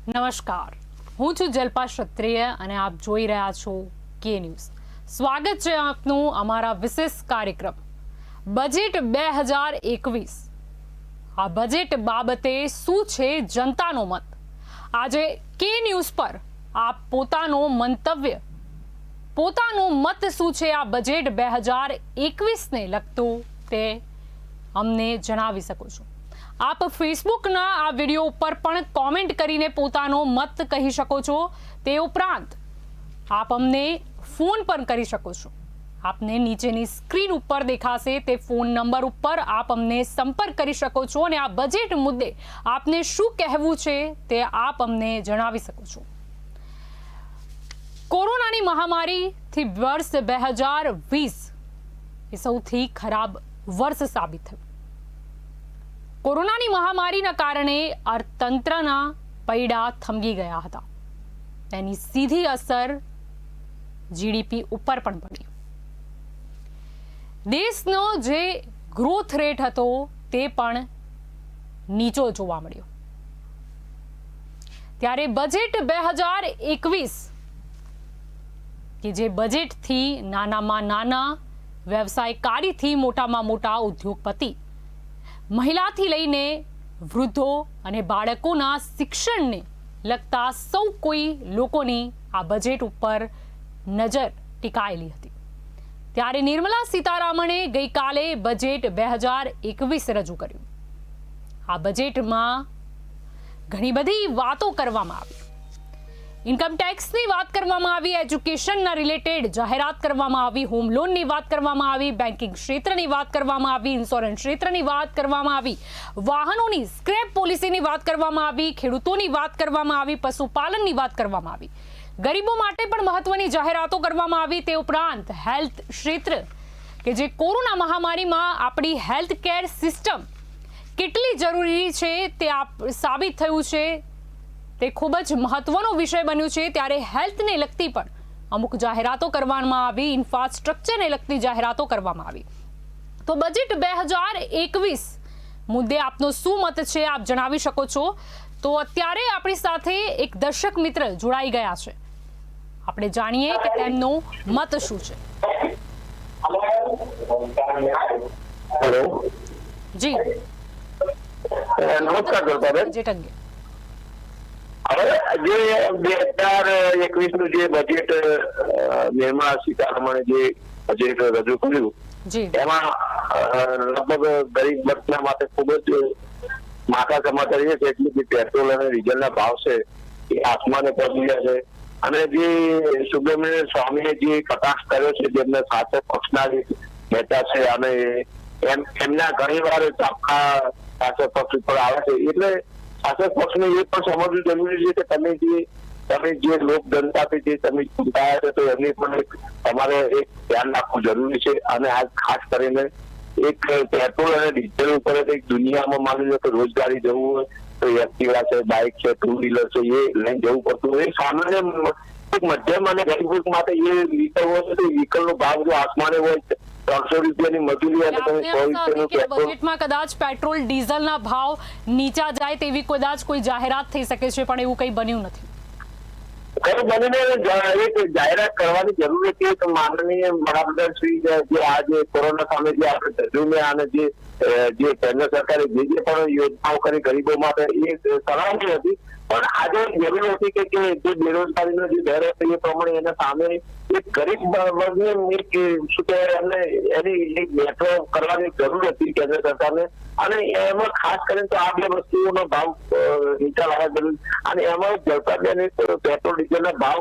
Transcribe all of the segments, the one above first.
નમસ્કાર, હું છું જલ્પા ક્ષત્રિય અને આપ જોઈ રહ્યા છો કે ન્યૂઝ। સ્વાગત છે આપનું અમારા વિશેષ કાર્યક્રમ બજેટ 2021। આ બજેટ બાબતે શું છે જનતાનો મત? આજે કે ન્યૂઝ પર આપ પોતાનો મંતવ્ય, પોતાનો મત શું છે આ બજેટ 2021 ને લગતું તે અમને જણાવી શકો છો। आप फेसबुकना आ वीडियो पर पण कॉमेंट करीने पोतानो मत कही शको छो। ते उपरांत आप अमने फोन पर करी शको छो। आपने नीचेनी स्क्रीन पर देखाशे ते फोन नंबर पर आप अमने संपर्क करी शको छो अने आ बजेट मुद्दे आपने शुं कहेवुं छे ते आप अमने जणावी शको छो। कोरोनानी महामारी थी वर्ष 2020 ए सौथी खराब वर्ष साबित थयुं। कोरोनानी महामारीना कारणे अर्थतंत्रना पૈડા થંભી ગયા હતા। તેની સીધી અસર જીડીપી ઉપર પણ પડી। દેશનો જે ગ્રોથ રેટ હતો તે પણ નીચો જોવા મળ્યો। ત્યારે બજેટ 2021 કે જે બજેટથી નાનામાં નાના વ્યવસાયકારીથી મોટામાં મોટા ઉદ્યોગપતિ, महिलाथी लईने वृद्धो अने बाळकोना शिक्षणने लगता सौ कोई लोकोनी आ बजेट उपर नजर टीकायेली हती। त्यारे निर्मला सीतारामणे गई काले बजेट 2021 रजू कर्युं। आ बजेटमां घणी बधी वातो करवामां आवी। इनकम टेक्सनी वात करवामां आवी, एज्युकेशनना रिलेटेड जाहेरात करवामां आवी, होम लोननी वात करवामां आवी, बेंकिंग क्षेत्रनी वात करवामां आवी, इन्श्योरन्स क्षेत्रनी वात करवामां आवी, वाहनोनी स्क्रेप पॉलिसीनी वात करवामां आवी, खेडूतोनी वात करवामां आवी, पशुपालननी वात करवामां आवी, गरीबो माटे पण महत्वनी जाहेरातो करवामां आवी। ते उपरांत हेल्थ क्षेत्र के जे कोरोना महामारीमां आपणी हेल्थ केर सिस्टम केटली जरूरी छे ते साबित थयुं छे। તે ખૂબ જ મહત્વનો વિષય બન્યું છે। ત્યારે હેલ્થને લગતી પણ અમુક જાહેરાતો કરવામાં આવી, ઇન્ફ્રાસ્ટ્રક્ચરને લગતી જાહેરાતો કરવામાં આવી। તો બજેટ 2021 મુદ્દે આપનો શું મત છે આપ જણાવી શકો છો। તો અત્યારે આપણી સાથે એક દર્શક મિત્ર જોડાઈ ગયા છે, આપણે જાણીએ કે તેમનો મત શું છે। જી નમસ્કાર બજેટ અંગે હવે જે 2021 જે બજેટ નિર્મલા સીતારમણે જે બજેટ રજૂ કર્યું એમાં લગભગ ગરીબ વર્ગના માટે ખૂબ જ માથા સમાચાર એ છે કે પેટ્રોલ અને ડીઝલના ભાવ છે એ આસમાને પહોંચી ગયા છે। અને જે સુબ્રમણ્યમ સ્વામીએ જે કટાક્ષ કર્યો છે, જેમને શાસક પક્ષના નેતા છે અને એમના ઘણી વાર ચાપખા શાસક પક્ષ ઉપર આવે છે, એટલે શાસક પક્ષને એ પણ સમજવું જરૂરી છે કે તમે જે લોક જનતાથી જે તમે ચૂંટાયા છે તો એમની પણ તમારે એક ધ્યાન રાખવું જરૂરી છે। અને આ ખાસ કરીને એક પેટ્રોલ અને ડીઝલ ઉપર એક દુનિયામાં માની લો કે રોજગારી જવું હોય તો એક્ટિવા છે, બાઇક છે, ટુ વ્હીલર છે, એ લઈને જવું પડતું હોય। સામાન્ય એક મધ્યમ અને ગરીબ વર્ગ માટે એ વ્હીકલ હોય તો વ્હીકલનો ભાવ જો આસમાને હોય 300 રૂપિયાની મજૂરી અને તમે 100 રૂપિયાનું પેટ્રોલ, બજેટમાં કદાચ પેટ્રોલ ડીઝલના ભાવ નીચા જાય તેવી કદાચ કોઈ જાહેરાત થઈ શકે છે, પણ એવું કંઈ બન્યું નથી। કઈ બનીને એક જાહેરાત કરવાની જરૂર હતી કે માનનીય વડાપ્રધાન શ્રી જે આજે કોરોના સામે જે આપણે તજુમ્યા અને જે કેન્દ્ર સરકારે જે પણ યોજનાઓ કરી ગરીબો માટે એ સરાહનીય હતી, પણ આજે જરૂર હતી કે જે બેરોજગારીનો જે દર હતો એ પ્રમાણે એના સામે એક ગરીબ વર્ગને એક શું કહેવાય એમને એની એક મેટ્રો કરવાની જરૂર હતી કેન્દ્ર સરકારને। અને એમાં ખાસ કરીને તો આ બે વસ્તુઓનો ભાવ નીચા લાવવા જરૂર। અને એમાં ઝડપાબેન પેટ્રોલ ડીઝલના ભાવ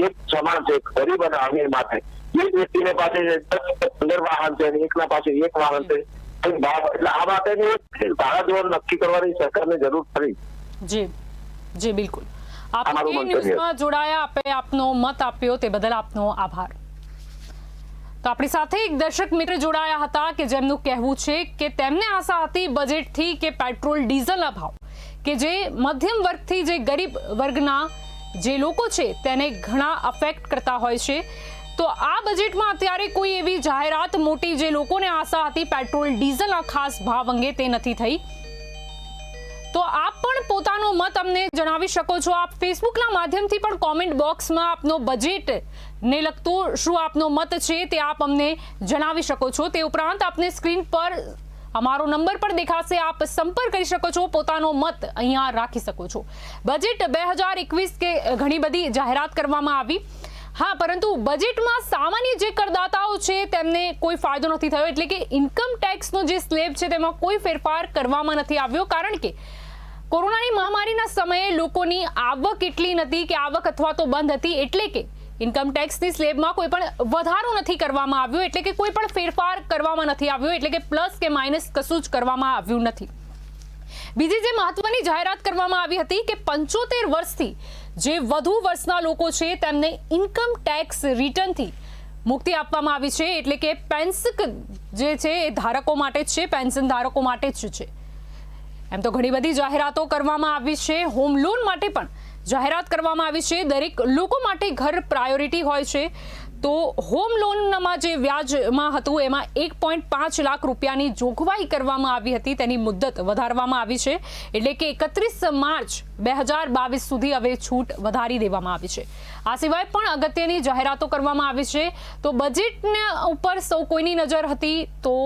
એક સમાન છે ગરીબ અને અમીર માટે। એક વ્યક્તિને પાસે 10-15 વાહન છે અને એકના પાસે એક વાહન છે, ભાવ એટલે આ માટેની એક ધારાધોરણ નક્કી કરવાની સરકારને જરૂર ખરી। જી જી બિલકુલ। આપ કે ન્યૂઝમાં જોડાયા, આપે આપનો મત આપ્યો તે બદલ આપનો આભાર। તો આપણી સાથે એક દર્શક મિત્ર જોડાયા હતા કે જેમનું કહેવું છે કે તેમને આશા હતી બજેટથી કે પેટ્રોલ ડીઝલના ભાવ કે જે મધ્યમ વર્ગથી જે ગરીબ વર્ગના જે લોકો છે તેને ઘણા અફેક્ટ કરતા હોય છે। તો આ બજેટમાં અત્યારે કોઈ એવી જાહેરાત મોટી જે લોકોને આશા હતી પેટ્રોલ ડીઝલના ખાસ ભાવ અંગે તે નથી થઈ। તો આપ પણ પણ પોતાનો મત અમને જણાવી શકો છો. આપ ફેસબુકના માધ્યમથી પણ કોમેન્ટ બોક્સમાં આપનો બજેટ ને લગતો શું આપનો મત છે તે આપ અમને જણાવી શકો છો. તે ઉપરાંત આપને સ્ક્રીન પર અમારો નંબર પણ દેખાશે, આપ સંપર્ક કરી શકો છો, પોતાનો મત અહીંયા રાખી શકો છો. બજેટ 2021 કે ઘણી બધી જાહેરાત કરવામાં આવી, હા, પરંતુ બજેટમાં સામાન્ય જે કરદાતાઓ છે તેમને કોઈ ફાયદો નથી થયો. એટલે કે ઇન્કમ ટેક્સનો જે સ્લેબ છે તેમાં કોઈ ફેરફાર કરવામાં નથી આવ્યો, કારણ કે કોરોનાની મહામારીના સમયે લોકોની આવક એટલી નથી કે આવક અથવા તો બંધ હતી, એટલે કે ઇન્કમ ટેક્સની સ્લેબમાં કોઈ પણ વધારો નથી કરવામાં આવ્યો, એટલે કે કોઈ પણ ફેરફાર કરવામાં નથી આવ્યો, એટલે કે પ્લસ કે માઇનસ કશું જ કરવામાં આવ્યું નથી. બીજી જે મહત્વની જાહેરાત કરવામાં આવી હતી કે 75 વર્ષથી જે વધુ વર્ષના લોકો છે તેમને ઇન્કમ ટેક્સ રિટર્નથી મુક્તિ આપવામાં આવી છે, એટલે કે પેન્શન જે છે એ ધારકો માટે જ છે, પેન્શન ધારકો માટે જ છે. એમ તો ઘણી બધી જાહેરાતો કરવામાં આવી છે. હોમ લોન માટે પણ જાહેરાત કરવામાં આવી છે. દરેક લોકો માટે ઘર પ્રાયોરિટી હોય છે, તો હોમ લોનમાં જે વ્યાજમાં હતું એમાં 1.5 લાખ રૂપિયાની જોગવાઈ કરવામાં આવી હતી, તેની મુદ્દત વધારવામાં આવી છે, એટલે કે 31 માર્ચ 2022 સુધી હવે છૂટ વધારી દેવામાં આવી છે. આ સિવાય પણ અગત્યની જાહેરાતો કરવામાં આવી છે. તો બજેટના ઉપર સૌ કોઈની નજર હતી, તો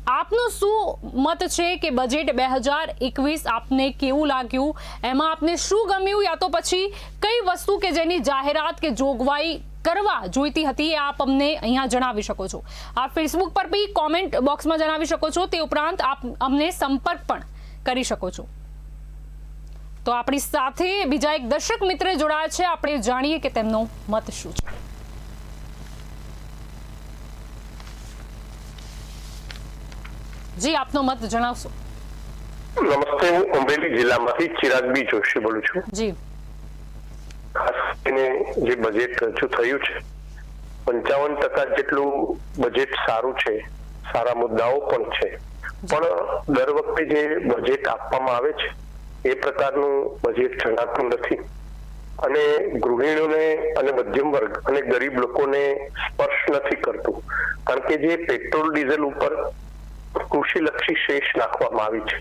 આપનો શું મત છે કે બજેટ 2021 આપને કેવું લાગ્યું, એમાં આપને શું ગમ્યું, યા તો પછી કઈ વસ્તુ કે જેની જાહેરાત કે જોગવાઈ કરવા જોઈતી હતી એ આપ અમને અહીંયા જણાવી શકો છો. આપ ફેસબુક પર બી કોમેન્ટ બોક્સમાં જણાવી શકો છો. તે ઉપરાંત આપ અમને સંપર્ક પણ કરી શકો છો. તો આપણી સાથે બીજા એક દર્શક મિત્ર જોડાયા છે, આપણે જાણીએ કે તેમનો મત શું છે. જી, આપનો મત જણાવશો. નમસ્તે, હું અમરેલી જિલ્લામાંથી ચિરાગ બી જોશી બોલું છું. જી, ખાસ કરીને જે બજેટ રજૂ થયું છે 55% જેટલું બજેટ સારું છે, સારા મુદ્દાઓ પણ છે, પણ દર વખતે જે બજેટ આપવામાં આવે છે એ પ્રકારનું બજેટ જણાતું નથી અને ગૃહિણીઓને અને મધ્યમ વર્ગ અને ગરીબ લોકોને સ્પર્શ નથી કરતું, કારણ કે જે પેટ્રોલ ડીઝલ ઉપર કૃષિલક્ષી શેષ નાખવામાં આવી છે,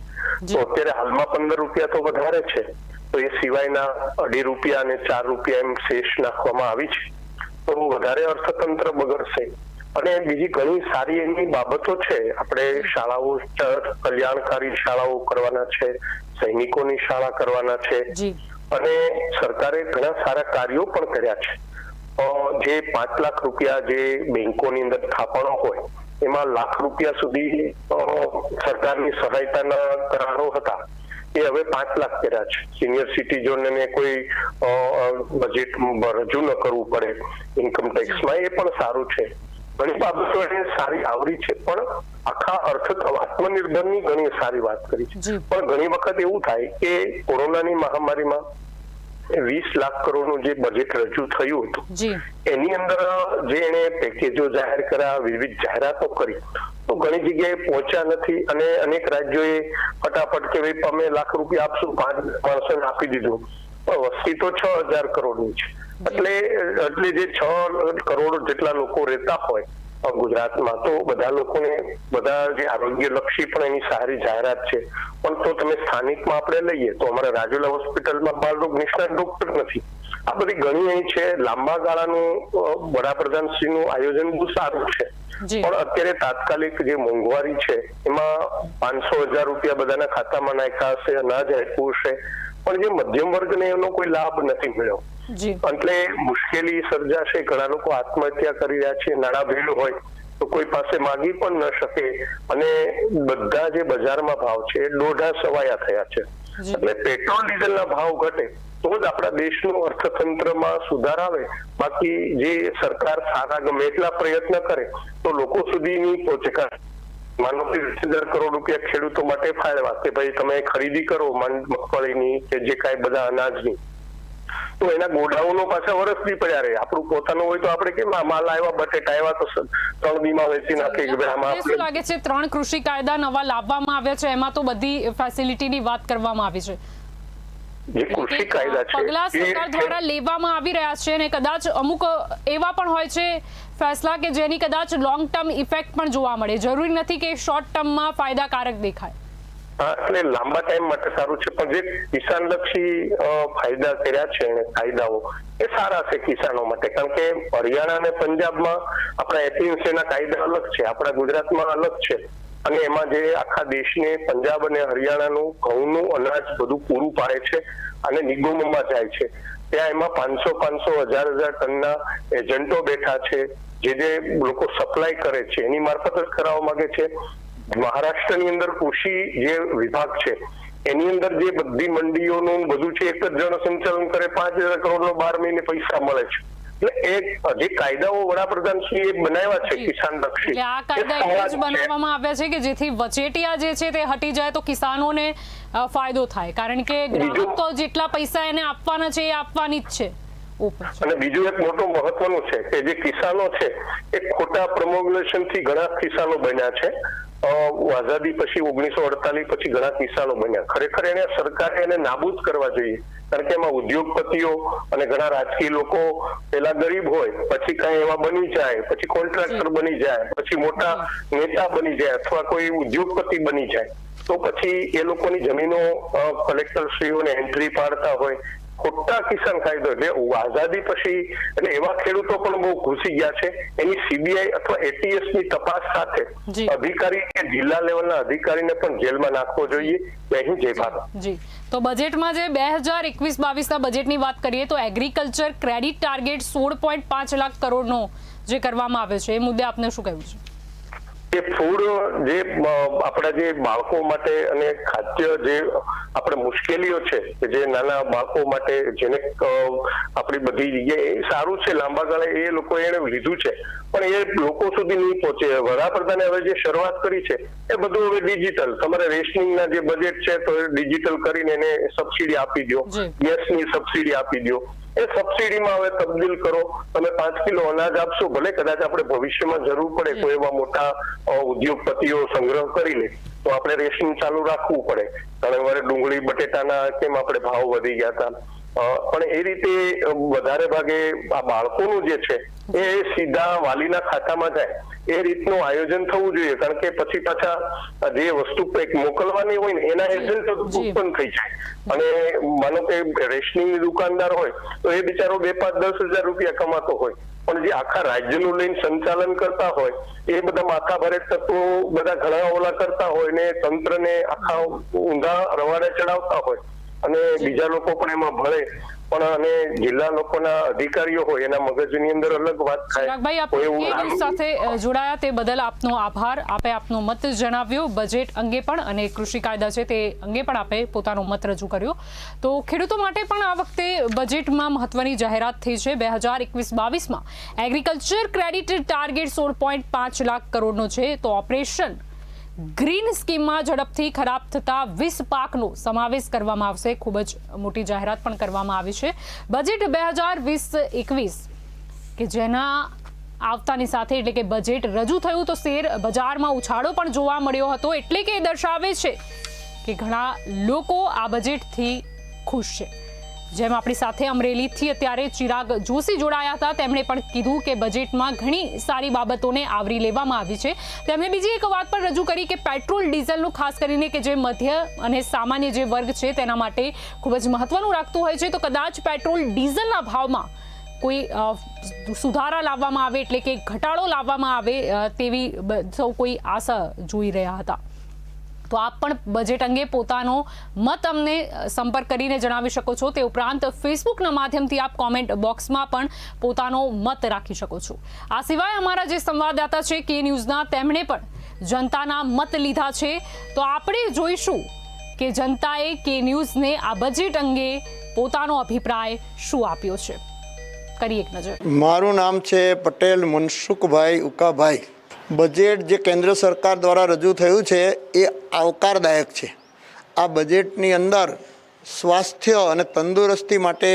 તો અત્યારે હાલમાં 15 રૂપિયા તો વધારે છે, તો એ સિવાયના 2.5 રૂપિયા અને 4 રૂપિયા એમ શેષ નાખવામાં આવી છે, તો વધારે અર્થતંત્ર બગડશે. અને બીજી ઘણી સારી એની બાબતો છે. આપણે શાળાઓ, કલ્યાણકારી શાળાઓ કરવાના છે, સૈનિકોની શાળા કરવાના છે, અને સરકારે ઘણા સારા કાર્યો પણ કર્યા છે. જે 5 લાખ રૂપિયા જે બેંકોની અંદર થાપણો હોય એમાં લાખ રૂપિયા સુધી સરકારની સહાયતાના કરારો હતા, એ હવે 5 લાખ કર્યા છે. સિનિયર સિટીઝનને કોઈ બજેટ રજૂ ન કરવું પડે ઇન્કમ ટેક્સમાં, એ પણ સારું છે. ઘણી બાબતો એને સારી આવરી છે, પણ આખા આત્મનિર્ભરની ઘણી સારી વાત કરી છે. પણ ઘણી વખત એવું થાય કે કોરોનાની મહામારીમાં 20 લાખ કરોડનું જે બજેટ રજૂ થયું હતું એની અંદર જે એને પેકેજો જાહેર કર્યા, વિવિધ જાહેરાતો કરી, તો ઘણી જગ્યાએ પહોંચ્યા નથી અને અનેક રાજ્યોએ ફટાફટ કે ભાઈ અમે લાખ રૂપિયા આપશું, 5 માણસોને આપી દીધું, પણ વસ્તી તો 6000 કરોડની છે. એટલે જે 6 કરોડ જેટલા લોકો રહેતા હોય ગુજરાતમાં, તો બધા લોકોને બધા જે આરોગ્ય લક્ષી પણ એની સારી જાહેરાત છે. પણ તો તમે સ્થાનિકમાં આપણે લઈએ તો અમારા રાજુલા હોસ્પિટલમાં બાળરોગ નિષ્ણાત ડોક્ટર નથી. આ બધી ઘણી અહીં છે. લાંબા ગાળાનું વડાપ્રધાનશ્રીનું આયોજન બહુ સારું છે, પણ અત્યારે તાત્કાલિક જે મોંઘવારી છે એમાં 500,000 રૂપિયા બધાના ખાતામાં નાખ્યા હશે, અનાજ આપ્યું હશે, પણ જે મધ્યમ વર્ગને એનો કોઈ લાભ નથી મળ્યો, એટલે મુશ્કેલી સર્જાશે. ઘણા લોકો આત્મહત્યા કરી રહ્યા છે. નાણાં ભેળ હોય તો કોઈ પાસે માગી પણ ન શકે, અને બધા જે બજારમાં ભાવ છે એ દોઢા સવાયા થયા છે. એટલે પેટ્રોલ ડીઝલના ભાવ ઘટે તો જ આપણા દેશનું અર્થતંત્રમાં સુધાર આવે. બાકી જે સરકાર સારા ગમે એટલા પ્રયત્ન કરે તો લોકો સુધી નહીં પહોંચે. માનો કે 20,000 કરોડ રૂપિયા ખેડૂતો માટે ફાળવા કે ભાઈ તમે ખરીદી કરો મગફળીની કે જે કાંઈ બધા અનાજની, તો એના ગોડાઉનો પાછા વરસથી પડ્યા રહે. આપણું પોતાનું હોય તો આપણે કેમ માલ આવ્યા, બટેટા આવ્યા તો 3 દીમાં વેચી નાખે. શું લાગે છે 3 કૃષિ કાયદા નવા લાવવામાં આવ્યા છે, એમાં તો બધી ફેસિલિટીની વાત કરવામાં આવી છે. જે કૃષિ કાયદા છે પગલા સરકાર દ્વારા લેવામાં આવી રહ્યા છે, અને કદાચ અમુક એવા પણ હોય છે ફેસલા કે જેની કદાચ લોંગ ટર્મ ઇફેક્ટ પણ જોવા મળે. જરૂરી નથી કે શોર્ટ ટર્મમાં ફાયદાકારક દેખાય. હા, એટલે લાંબા ટાઈમ માટે સારું છે, પણ જે કિસાન લક્ષી ફાયદા કર્યા છે અને કાયદાઓ એ સારા છે કિસાનો માટે, કારણ કે હરિયાણા અને પંજાબમાં આપણા એપીએમસીના કાયદા અલગ છે, આપણા ગુજરાતમાં અલગ છે, અને એમાં જે આખા દેશને પંજાબ અને હરિયાણાનું ઘઉંનું અનાજ બધું પૂરું પાડે છે અને નિગમોમાં જાય છે, ત્યાં એમાં 500 1000 ટનના એજન્ટો બેઠા છે, જે લોકો સપ્લાય કરે છે એની મારફત જ કરાવવા માંગે છે. મહારાષ્ટ્રની અંદર કૃષિ જે વિભાગ છે એની અંદર જે બધી મંડીઓનું બધું છે એક જ જણ સંચાલન કરે, 5000 કરોડનો 12 મહિને પૈસા મળે છે. એટલે જે કાયદાઓ વડાપ્રધાન શ્રી એ બનાવ્યા છે કિસાન લક્ષી, એટલે આ કાયદા એટલે જ બનાવવામાં આવ્યા છે કે જેથી વચેટિયા જે છે તે હટી જાય તો કિસાનોને ફાયદો થાય, કારણ કે ગ્રાહક તો જેટલા પૈસા એને આપવાના છે એ આપવાની જ છે. અને બીજું એક મોટું મહત્વનું છે કે જે કિસાનો છે એ ખોટા પ્રમોગ્યુલેશન થી ઘણા કિસાનો બન્યા છે. આઝાદી પછી 1948 પછી ઘણા કિસાનો બન્યા. ખરેખર એને સરકારે એને નાબૂદ કરવા જોઈએ, કારણ કે એમાં ઉદ્યોગપતિઓ અને ઘણા રાજકીય લોકો પેલા ગરીબ હોય, પછી કઈ એવા બની જાય, પછી કોન્ટ્રાક્ટર બની જાય, પછી મોટા નેતા બની જાય અથવા કોઈ ઉદ્યોગપતિ બની જાય, તો પછી એ લોકોની જમીનો કલેક્ટર શ્રીઓને એન્ટ્રી પાડતા હોય. ખોટા કિસાન કાયદો એટલે આઝાદી પછી એટલે એવા ખેડૂતો પણ બહુ ઘૂસી ગયા છે. એની સીબીઆઈ અથવા એટીએસ ની તપાસ સાથે અધિકારી કે જિલ્લા લેવલના અધિકારીને પણ જેલમાં નાખવો જોઈએ. જય ભારત. જી, તો બજેટમાં જે 2021-22ના બજેટની વાત કરીએ તો એગ્રીકલ્ચર ક્રેડિટ ટાર્ગેટ 16.5 લાખ કરોડનો જે કરવામાં આવ્યો છે, એ મુદ્દે આપને શું કહેવું છે? એ ફૂડ જે આપણા જે બાળકો માટે અને ખાદ્ય જે આપણે મુશ્કેલીઓ છે કે જે નાના બાળકો માટે જેને આપણી બધી જગ્યાએ એ સારું છે, લાંબા ગાળે એ લોકો એને લીધું છે, પણ એ લોકો સુધી નહીં પહોંચે. વડાપ્રધાને હવે જે શરૂઆત કરી છે એ બધું હવે ડિજિટલ, તમારે રેશનિંગના જે બજેટ છે તો એ ડિજિટલ કરીને એને સબસિડી આપી દો, ગેસની સબસિડી આપી દો. એ સબસિડીમાં હવે તબદીલ કરો. તમે 5 કિલો અનાજ આપશો, ભલે કદાચ આપણે ભવિષ્યમાં જરૂર પડે કોઈ એવા મોટા ઉદ્યોગપતિઓ સંગ્રહ કરી લે તો આપણે રેશનિંગ ચાલુ રાખવું પડે. ઘણી વાર ડુંગળી બટેટાના કેમ આપણે ભાવ વધી ગયા હતા, પણ એ રીતે વધારે ભાગે આ બાળકોનું જે છે એ સીધા વાલીના ખાતામાં જાય એ રીતનું આયોજન થવું જોઈએ, કારણ કે પછી પાછા જે વસ્તુ મોકલવાની હોય ને એના એજન્ટ ઉત્પન્ન થઈ જાય. અને માનો કે રેશનિંગ દુકાનદાર હોય તો એ બિચારો 2-5-10 હજાર રૂપિયા કમાતો હોય, પણ જે આખા રાજ્યનું લઈને સંચાલન કરતા હોય એ બધા માથા ભારે તત્વો બધા ઘણા ઓલા કરતા હોય ને તંત્રને આખા ઊંધા રવાડે ચડાવતા હોય અને બીજા લોકો પણ એમાં ભળે, પણ અને જિલ્લા લોકોના અધિકારીઓ હોય એના મગજની અંદર અલગ વાત થાય. ચિરાગભાઈ, આપણે સાથે જોડાયા તે બદલ આપનો આભાર. આપે આપનો મત જણાવ્યો બજેટ અંગે પણ અને કૃષિ કાયદા છે તે અંગે પણ આપે પોતાનો મત રજૂ કર્યો. તો ખેડૂતો માટે પણ આ વખતે બજેટમાં મહત્વની જાહેરાત થઈ છે. 2021-22માં એગ્રીકલ્ચર ક્રેડિટ ટાર્ગેટ 16.5 લાખ કરોડનો છે. તો ઓપરેશન ગ્રીન સ્કીમમાં ઝડપથી ખરાબ થતા 20 પાકનો સમાવેશ કરવામાં આવશે. ખૂબ જ મોટી જાહેરાત પણ કરવામાં આવી છે. બજેટ 2020-21 કે જેના આવતાની સાથે એટલે કે બજેટ રજૂ થયું તો શેર બજારમાં ઉછાળો પણ જોવા મળ્યો હતો, એટલે કે દર્શાવે છે કે ઘણા લોકો આ બજેટથી ખુશ છે. જેમ આપણી સાથે અમરેલીથી અત્યારે ચિરાગ જોશી જોડાયા હતા, તેમણે પણ કીધું કે બજેટમાં ઘણી સારી બાબતોને આવરી લેવામાં આવી છે. તેમણે બીજી એક વાત પણ રજૂ કરી કે પેટ્રોલ ડીઝલનું ખાસ કરીને કે જે મધ્ય અને સામાન્ય જે વર્ગ છે તેના માટે ખૂબ જ મહત્વનું રાખતું હોય છે, તો કદાચ પેટ્રોલ ડીઝલના ભાવમાં કોઈ સુધારા લાવવામાં આવે એટલે કે ઘટાડો લાવવામાં આવે તેવી સૌ કોઈ આશા જોઈ રહ્યા હતા. તો આપ પણ બજેટ અંગે પોતાનો મત અમને સંપર્ક કરીને જણાવી શકો છો. તે ઉપરાંત ફેસબુકના માધ્યમથી આપ કોમેન્ટ બોક્સમાં પણ પોતાનો મત રાખી શકો છો. આ સિવાય અમારા જે સંવાદદાતા છે કે ન્યૂઝના, તેમણે પણ જનતાના મત લીધા છે. તો આપણે જોઈશું કે જનતાએ કે ન્યૂઝને આ બજેટ અંગે પોતાનો અભિપ્રાય શું આપ્યો છે. કરી એક નજર. મારું નામ છે પટેલ મનસુખભાઈ ઉકાભાઈ. બજેટ જે કેન્દ્ર સરકાર દ્વારા રજૂ થયું છે એ આવકારદાયક છે. આ બજેટની અંદર સ્વાસ્થ્ય અને તંદુરસ્તી માટે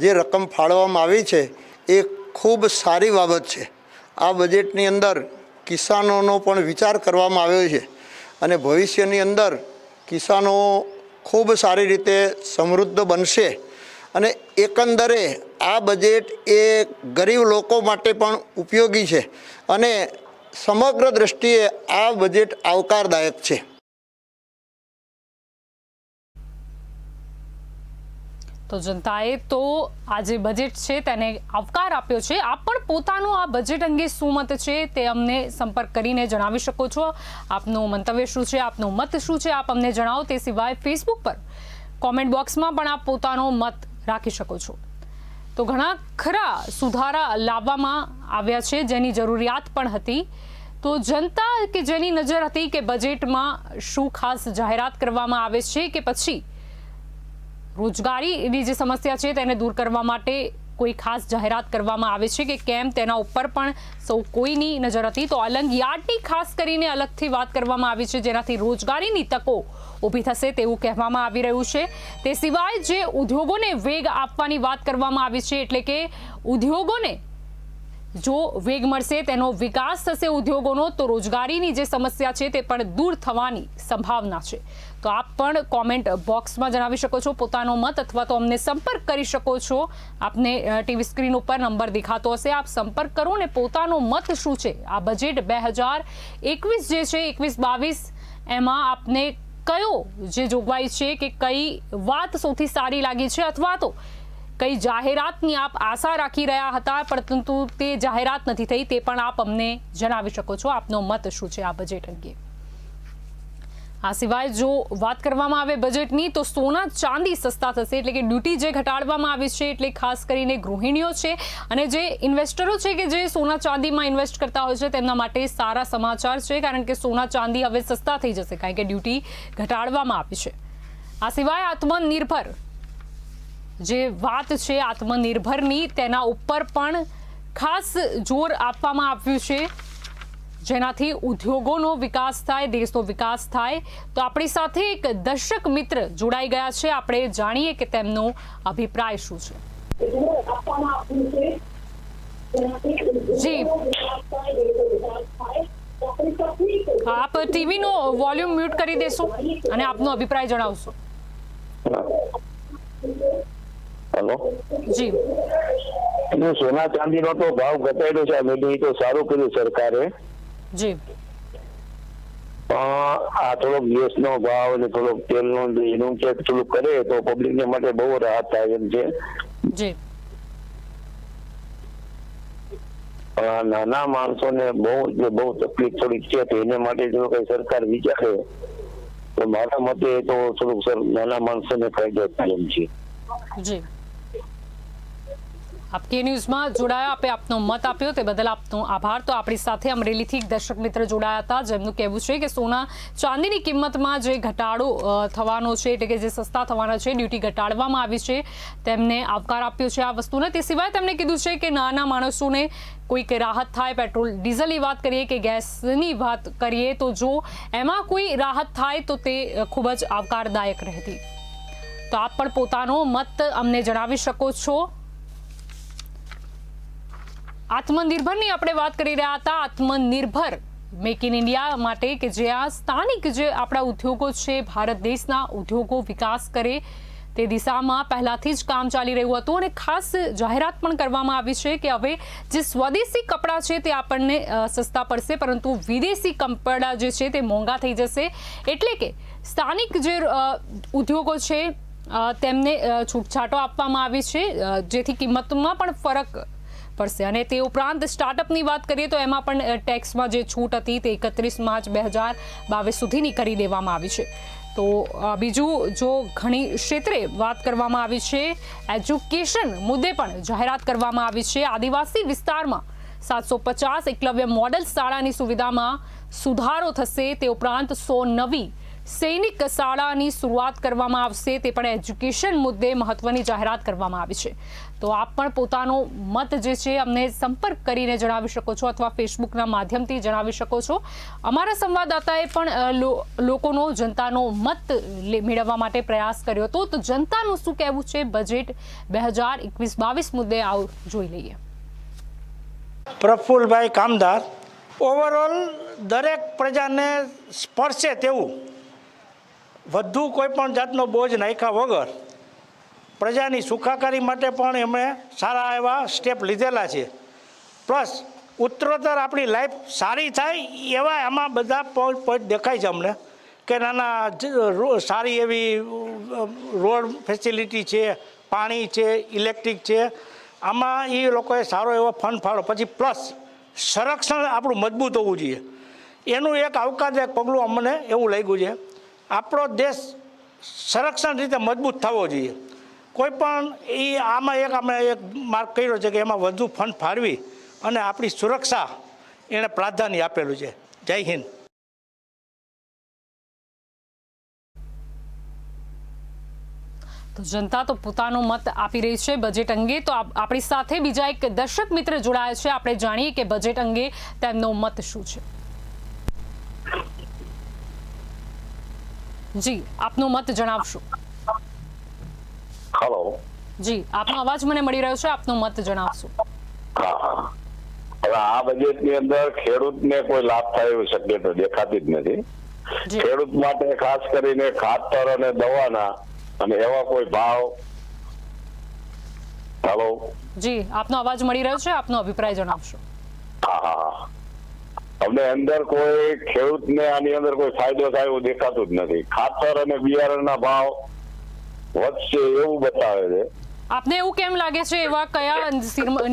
જે રકમ ફાળવવામાં આવી છે એ ખૂબ સારી બાબત છે. આ બજેટની અંદર કિસાનોનો પણ વિચાર કરવામાં આવ્યો છે અને ભવિષ્યની અંદર કિસાનો ખૂબ સારી રીતે સમૃદ્ધ બનશે અને એકંદરે આ બજેટ એ ગરીબ લોકો માટે પણ ઉપયોગી છે અને સમગ્ર દ્રષ્ટિએ આ બજેટ આવકારદાયક છે. તો જનતાએ તો આ જે બજેટ છે તેને આવકાર આપ્યો છે. આપ પણ પોતાનો આ બજેટ અંગે શું મત છે તે અમને સંપર્ક કરીને જણાવી શકો છો. આપનું મંતવ્ય શું છે, આપનો મત શું છે, આપ અમને જણાવો. તે સિવાય ફેસબુક પર કોમેન્ટ બોક્સમાં પણ આપ પોતાનો મત રાખી શકો છો. તો ઘણા ખરા સુધારા લાવવામાં આવ્યા છે જેની જરૂરિયાત પણ હતી. તો જનતા કે જેની નજર હતી કે બજેટમાં શું ખાસ જાહેરાત કરવામાં આવે છે કે પછી રોજગારીની જે સમસ્યા છે તેને દૂર કરવા માટે કોઈ ખાસ જાહેરાત કરવામાં આવે છે કે કેમ, તેના ઉપર પણ સૌ કોઈની નજર હતી. તો અલંગ યાર્ડની ખાસ કરીને અલગથી વાત કરવામાં આવી છે જેનાથી રોજગારીની તકો ઊભી થશે તેવું કહેવામાં આવી રહ્યું છે. તે સિવાય જે ઉદ્યોગોને વેગ આપવાની વાત કરવામાં આવી છે, એટલે કે ઉદ્યોગોને જો વેગ મળશે તેનો વિકાસ થશે ઉદ્યોગોનો, તો રોજગારીની જે સમસ્યા છે તે પણ દૂર થવાની સંભાવના છે. તો આપ પણ કોમેન્ટ બોક્સમાં જણાવી શકો છો પોતાનો મત, અથવા તો અમને સંપર્ક કરી શકો છો. આપને ટીવી સ્ક્રીન ઉપર નંબર દેખાતો હશે, આપ સંપર્ક કરો ને પોતાનો મત શું છે આ બજેટ 2021 જે છે 21-22 એમાં આપને કયો જે જોગવાઈ છે કે કઈ વાત સૌથી સારી લાગી છે, અથવા તો કઈ જાહેરાતની આપ આશા રાખી રહ્યા હતા પરંતુ તે જાહેરાત નથી થઈ, તે પણ આપ અમને જણાવી શકો છો. આપનો મત શું છે આ બજેટ અંગે. આ સિવાય જો વાત કરવામાં આવે બજેટની, તો સોના ચાંદી સસ્તા થશે, એટલે કે ડ્યુટી જે ઘટાડવામાં આવી છે, એટલે ખાસ કરીને ગૃહિણીઓ છે અને જે ઇન્વેસ્ટરો છે કે જે સોના ચાંદીમાં ઇન્વેસ્ટ કરતા હોય છે તેમના માટે સારા સમાચાર છે, કારણ કે સોના ચાંદી હવે સસ્તા થઈ જશે કારણ કે ડ્યુટી ઘટાડવામાં આવી છે. આ સિવાય આત્મનિર્ભર જે વાત છે આત્મનિર્ભરની, તેના ઉપર પણ ખાસ જોર આપવામાં આવ્યું છે જેનાથી ઉદ્યોગોનો વિકાસ થાય, દેશનો વિકાસ થાય. તો આપણી સાથે એક દર્શક મિત્ર જોડાઈ ગયા છે, આપણે જાણીએ કે તેમનો અભિપ્રાય શું છે. જી, આપ ટીવીનો વોલ્યુમ મ્યુટ કરી દેશો અને આપનો અભિપ્રાય જણાવશો. હેલો જી, સોના ચાંદીનો તો ભાવ ઘટાડ્યો છે, અમે તો સારું કર્યું સરકારે. જી, આ થોડોક ગેસનો ભાવ અને થોડોક તેલનો એનું ચેક થોડુંક કરે તો પબ્લિકને માટે બહુ રાહત થાય એમ છે. જી, નાના માણસોને બહુ તકલીફ થોડીક છે, તો એને માટે જો કઈ સરકાર વિચારે તો મારા મતે તો થોડુંક નાના માણસોને ફાયદો થાય એમ છે. જી, આપ કે ન્યૂઝમાં જોડાયા, આપે આપનો મત આપ્યો તે બદલ આપનો આભાર. તો આપણી સાથે અમરેલીથી એક દર્શક મિત્ર જોડાયા હતા, જેમનું કહેવું છે કે સોના ચાંદીની કિંમતમાં જે ઘટાડો થવાનો છે, એટલે કે જે સસ્તા થવાના છે, ડ્યુટી ઘટાડવામાં આવી છે, તેમને આવકાર આપ્યો છે આ વસ્તુને. તે સિવાય તેમણે કીધું છે કે નાના માણસોને કોઈક રાહત થાય. પેટ્રોલ ડીઝલની વાત કરીએ કે ગેસની વાત કરીએ, તો જો એમાં કોઈ રાહત થાય તો તે ખૂબ જ આવકારદાયક રહેતી. તો આપ પણ પોતાનો મત અમને જણાવી શકો છો. આત્મનિર્ભરની આપણે વાત કરી રહ્યા હતા. આત્મનિર્ભર મેક ઇન ઇન્ડિયા માટે કે જ્યાં સ્થાનિક જે આપણા ઉદ્યોગો છે, ભારત દેશના ઉદ્યોગો વિકાસ કરે તે દિશામાં પહેલાથી જ કામ ચાલી રહ્યું હતું અને ખાસ જાહેરાત પણ કરવામાં આવી છે કે હવે જે સ્વદેશી કપડાં છે તે આપણને સસ્તા પડશે, પરંતુ વિદેશી કપડાં જે છે તે મોંઘા થઈ જશે. એટલે કે સ્થાનિક જે ઉદ્યોગો છે તેમને છૂટછાટો આપવામાં આવી છે, જેથી કિંમતમાં પણ ફરક પડશે. અને તે ઉપરાંત સ્ટાર્ટઅપની વાત કરીએ તો એમાં પણ ટેક્સમાં જે છૂટ હતી તે 31 માર્ચ 2022 સુધીની કરી દેવામાં આવી છે. તો બીજું જો ઘણી ક્ષેત્રે વાત કરવામાં આવી છે, એજ્યુકેશન મુદ્દે પણ જાહેરાત કરવામાં આવી છે. આદિવાસી વિસ્તારમાં 750 એકલવ્ય મોડલ શાળાની સુવિધામાં સુધારો થશે. તે ઉપરાંત 100 નવી સૈનિક શાળાની શરૂઆત કરવામાં આવશે. તે પણ એજ્યુકેશન મુદ્દે મહત્વની જાહેરાત કરવામાં આવી છે. તો આપ પણ પોતાનો મત જે છે અમને સંપર્ક કરીને જણાવી શકો છો, અથવા ફેસબુકના માધ્યમથી જણાવી શકો છો. અમારા સંવાદદાતાએ પણ લોકોનો, જનતાનો મત મેળવવા માટે પ્રયાસ કર્યો હતો. તો જનતાનું શું કહેવું છે બજેટ 2021-22 મુદ્દે આવો જોઈ લઈએ. પ્રફુલભાઈ કામદાર. ઓવરઓલ દરેક પ્રજાને સ્પર્શે તેવું વધુ કોઈ પણ જાતનો બોજ નાખ્યા વગર પ્રજાની સુખાકારી માટે પણ એમણે સારા એવા સ્ટેપ લીધેલા છે. પ્લસ ઉત્તરોત્તર આપણી લાઈફ સારી થાય એવા આમાં બધા પોઈન્ટ દેખાય છે અમને, કે નાના સારી એવી રોડ ફેસિલિટી છે, પાણી છે, ઇલેક્ટ્રિક છે, આમાં એ લોકોએ સારો એવો ફંડ ફાળો, પછી પ્લસ સંરક્ષણ આપણું મજબૂત હોવું જોઈએ. એનું એક આવકારદાયક પગલું અમને એવું લાગ્યું છે. આપણો દેશ સંરક્ષણ રીતે મજબૂત થવો જોઈએ. કોઈ પણ અમે એક માર્ક કર્યો છે કે એમાં વધુ ફંડ ફાળવી અને આપણી સુરક્ષા એને પ્રાધાન્ય આપેલું છે. જય હિન્દ. તો જનતા તો પોતાનો મત આપી રહી છે બજેટ અંગે. તો આપણી સાથે બીજા એક દર્શક મિત્ર જોડાયા છે. આપણે જાણીએ કે બજેટ અંગે તેમનો મત શું છે. જી, આપનો મત જણાવશો. હેલો. જી, આપનો અવાજ મને મળી રહ્યો છે. આપનો મત જણાવશો. હા, હવે આ બજેટની અંદર ખેડૂતને કોઈ લાભ થાય એવી શક્યતા દેખાતી જ નથી. ખેડૂત માટે ખાસ કરીને ખાતર અને દવાના અને એવા કોઈ ભાવ. હેલો. જી, આપનો અવાજ મળી રહ્યો છે. આપનો અભિપ્રાય જણાવશો. હા, અમને અંદર કોઈ ખેડૂતને આની અંદર કોઈ ફાયદો થાય એવું દેખાતું જ નથી. ખાતર અને બિયારણના ભાવ વધશે એવું બતાવે છે. આપને એવું કેમ લાગે છે? એવા કયા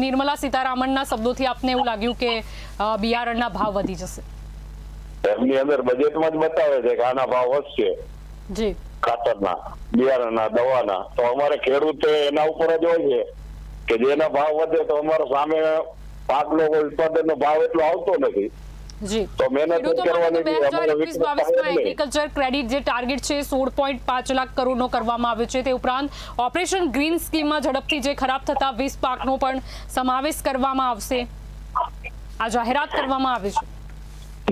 નિર્મલા સીતારામનના શબ્દોથી આપને એવું લાગ્યું કે બિયારણના ભાવ વધી જશે? એમની અંદર બજેટમાં જ બતાવે છે કે આના ભાવ વધશે. જી, ખાતરના, બિયારણના, દવાના. તો અમારે ખેડૂતે એના ઉપર જ હોય છે કે જેના ભાવ વધે તો અમારો સામે પાકનો ઉત્પાદનનો ભાવ એટલો આવતો નથી. જી, તો મહેનત કરવાની 2021-22માં એગ્રીકલ્ચર ક્રેડિટ જે ટાર્ગેટ છે 16.5 લાખ કરોડનો કરવામાં આવ્યો છે. તે ઉપરાંત ઓપરેશન ગ્રીન સ્કીમમાં ઝડપથી જે ખરાબ થતા 20 પાકનો પણ સમાવેશ કરવામાં આવશે. આ જાહેરાત કરવામાં આવી છે.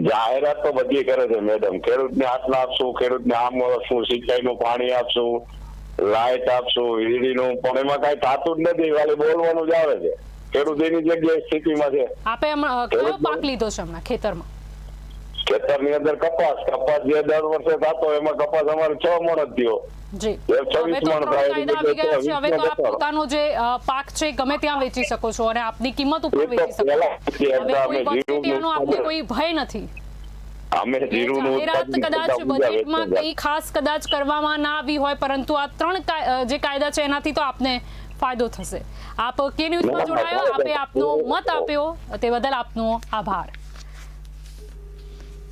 જાહેરાત તો બધી કરે છે મેડમ. ખેડૂતને આટલા આપશું, ખેડૂતને આમ આપશું, સિંચાઈનું પાણી આપશું, લાઇટ આપશું, વીજળીનું, પણ એમાં કઈ થતું જ નથી. ખાલી બોલવાનું જ આવે છે. ખેડૂત એની જગ્યાએ સ્થિતિમાં છે. આપે કયો પાક લીધો છે હમણાં ખેતરમાં? ખેતરની અંદર કપાસ જે દર વર્ષે થતો એમાં કપાસ અમારે 6 મણ જ થયો. જી, હવે તો કાયદા આવી ગયા છે. હવે તો આપ પોતાનો જે પાક છે ગમે ત્યાં વેચી શકો છો અને આપની કિંમત ઉપર વેચી શકો છો. હવે કોઈ વચેટિયાનો આપને કોઈ ભય નથી. જાહેરાત કદાચ બજેટમાં કઈ ખાસ કદાચ કરવામાં ના આવી હોય, પરંતુ આ 3 જે કાયદા છે એનાથી તો આપને ફાયદો થશે. આપ કે ન્યૂઝમાં જોડાયો, આપે આપનો મત આપ્યો તે બદલ આપનો આભાર.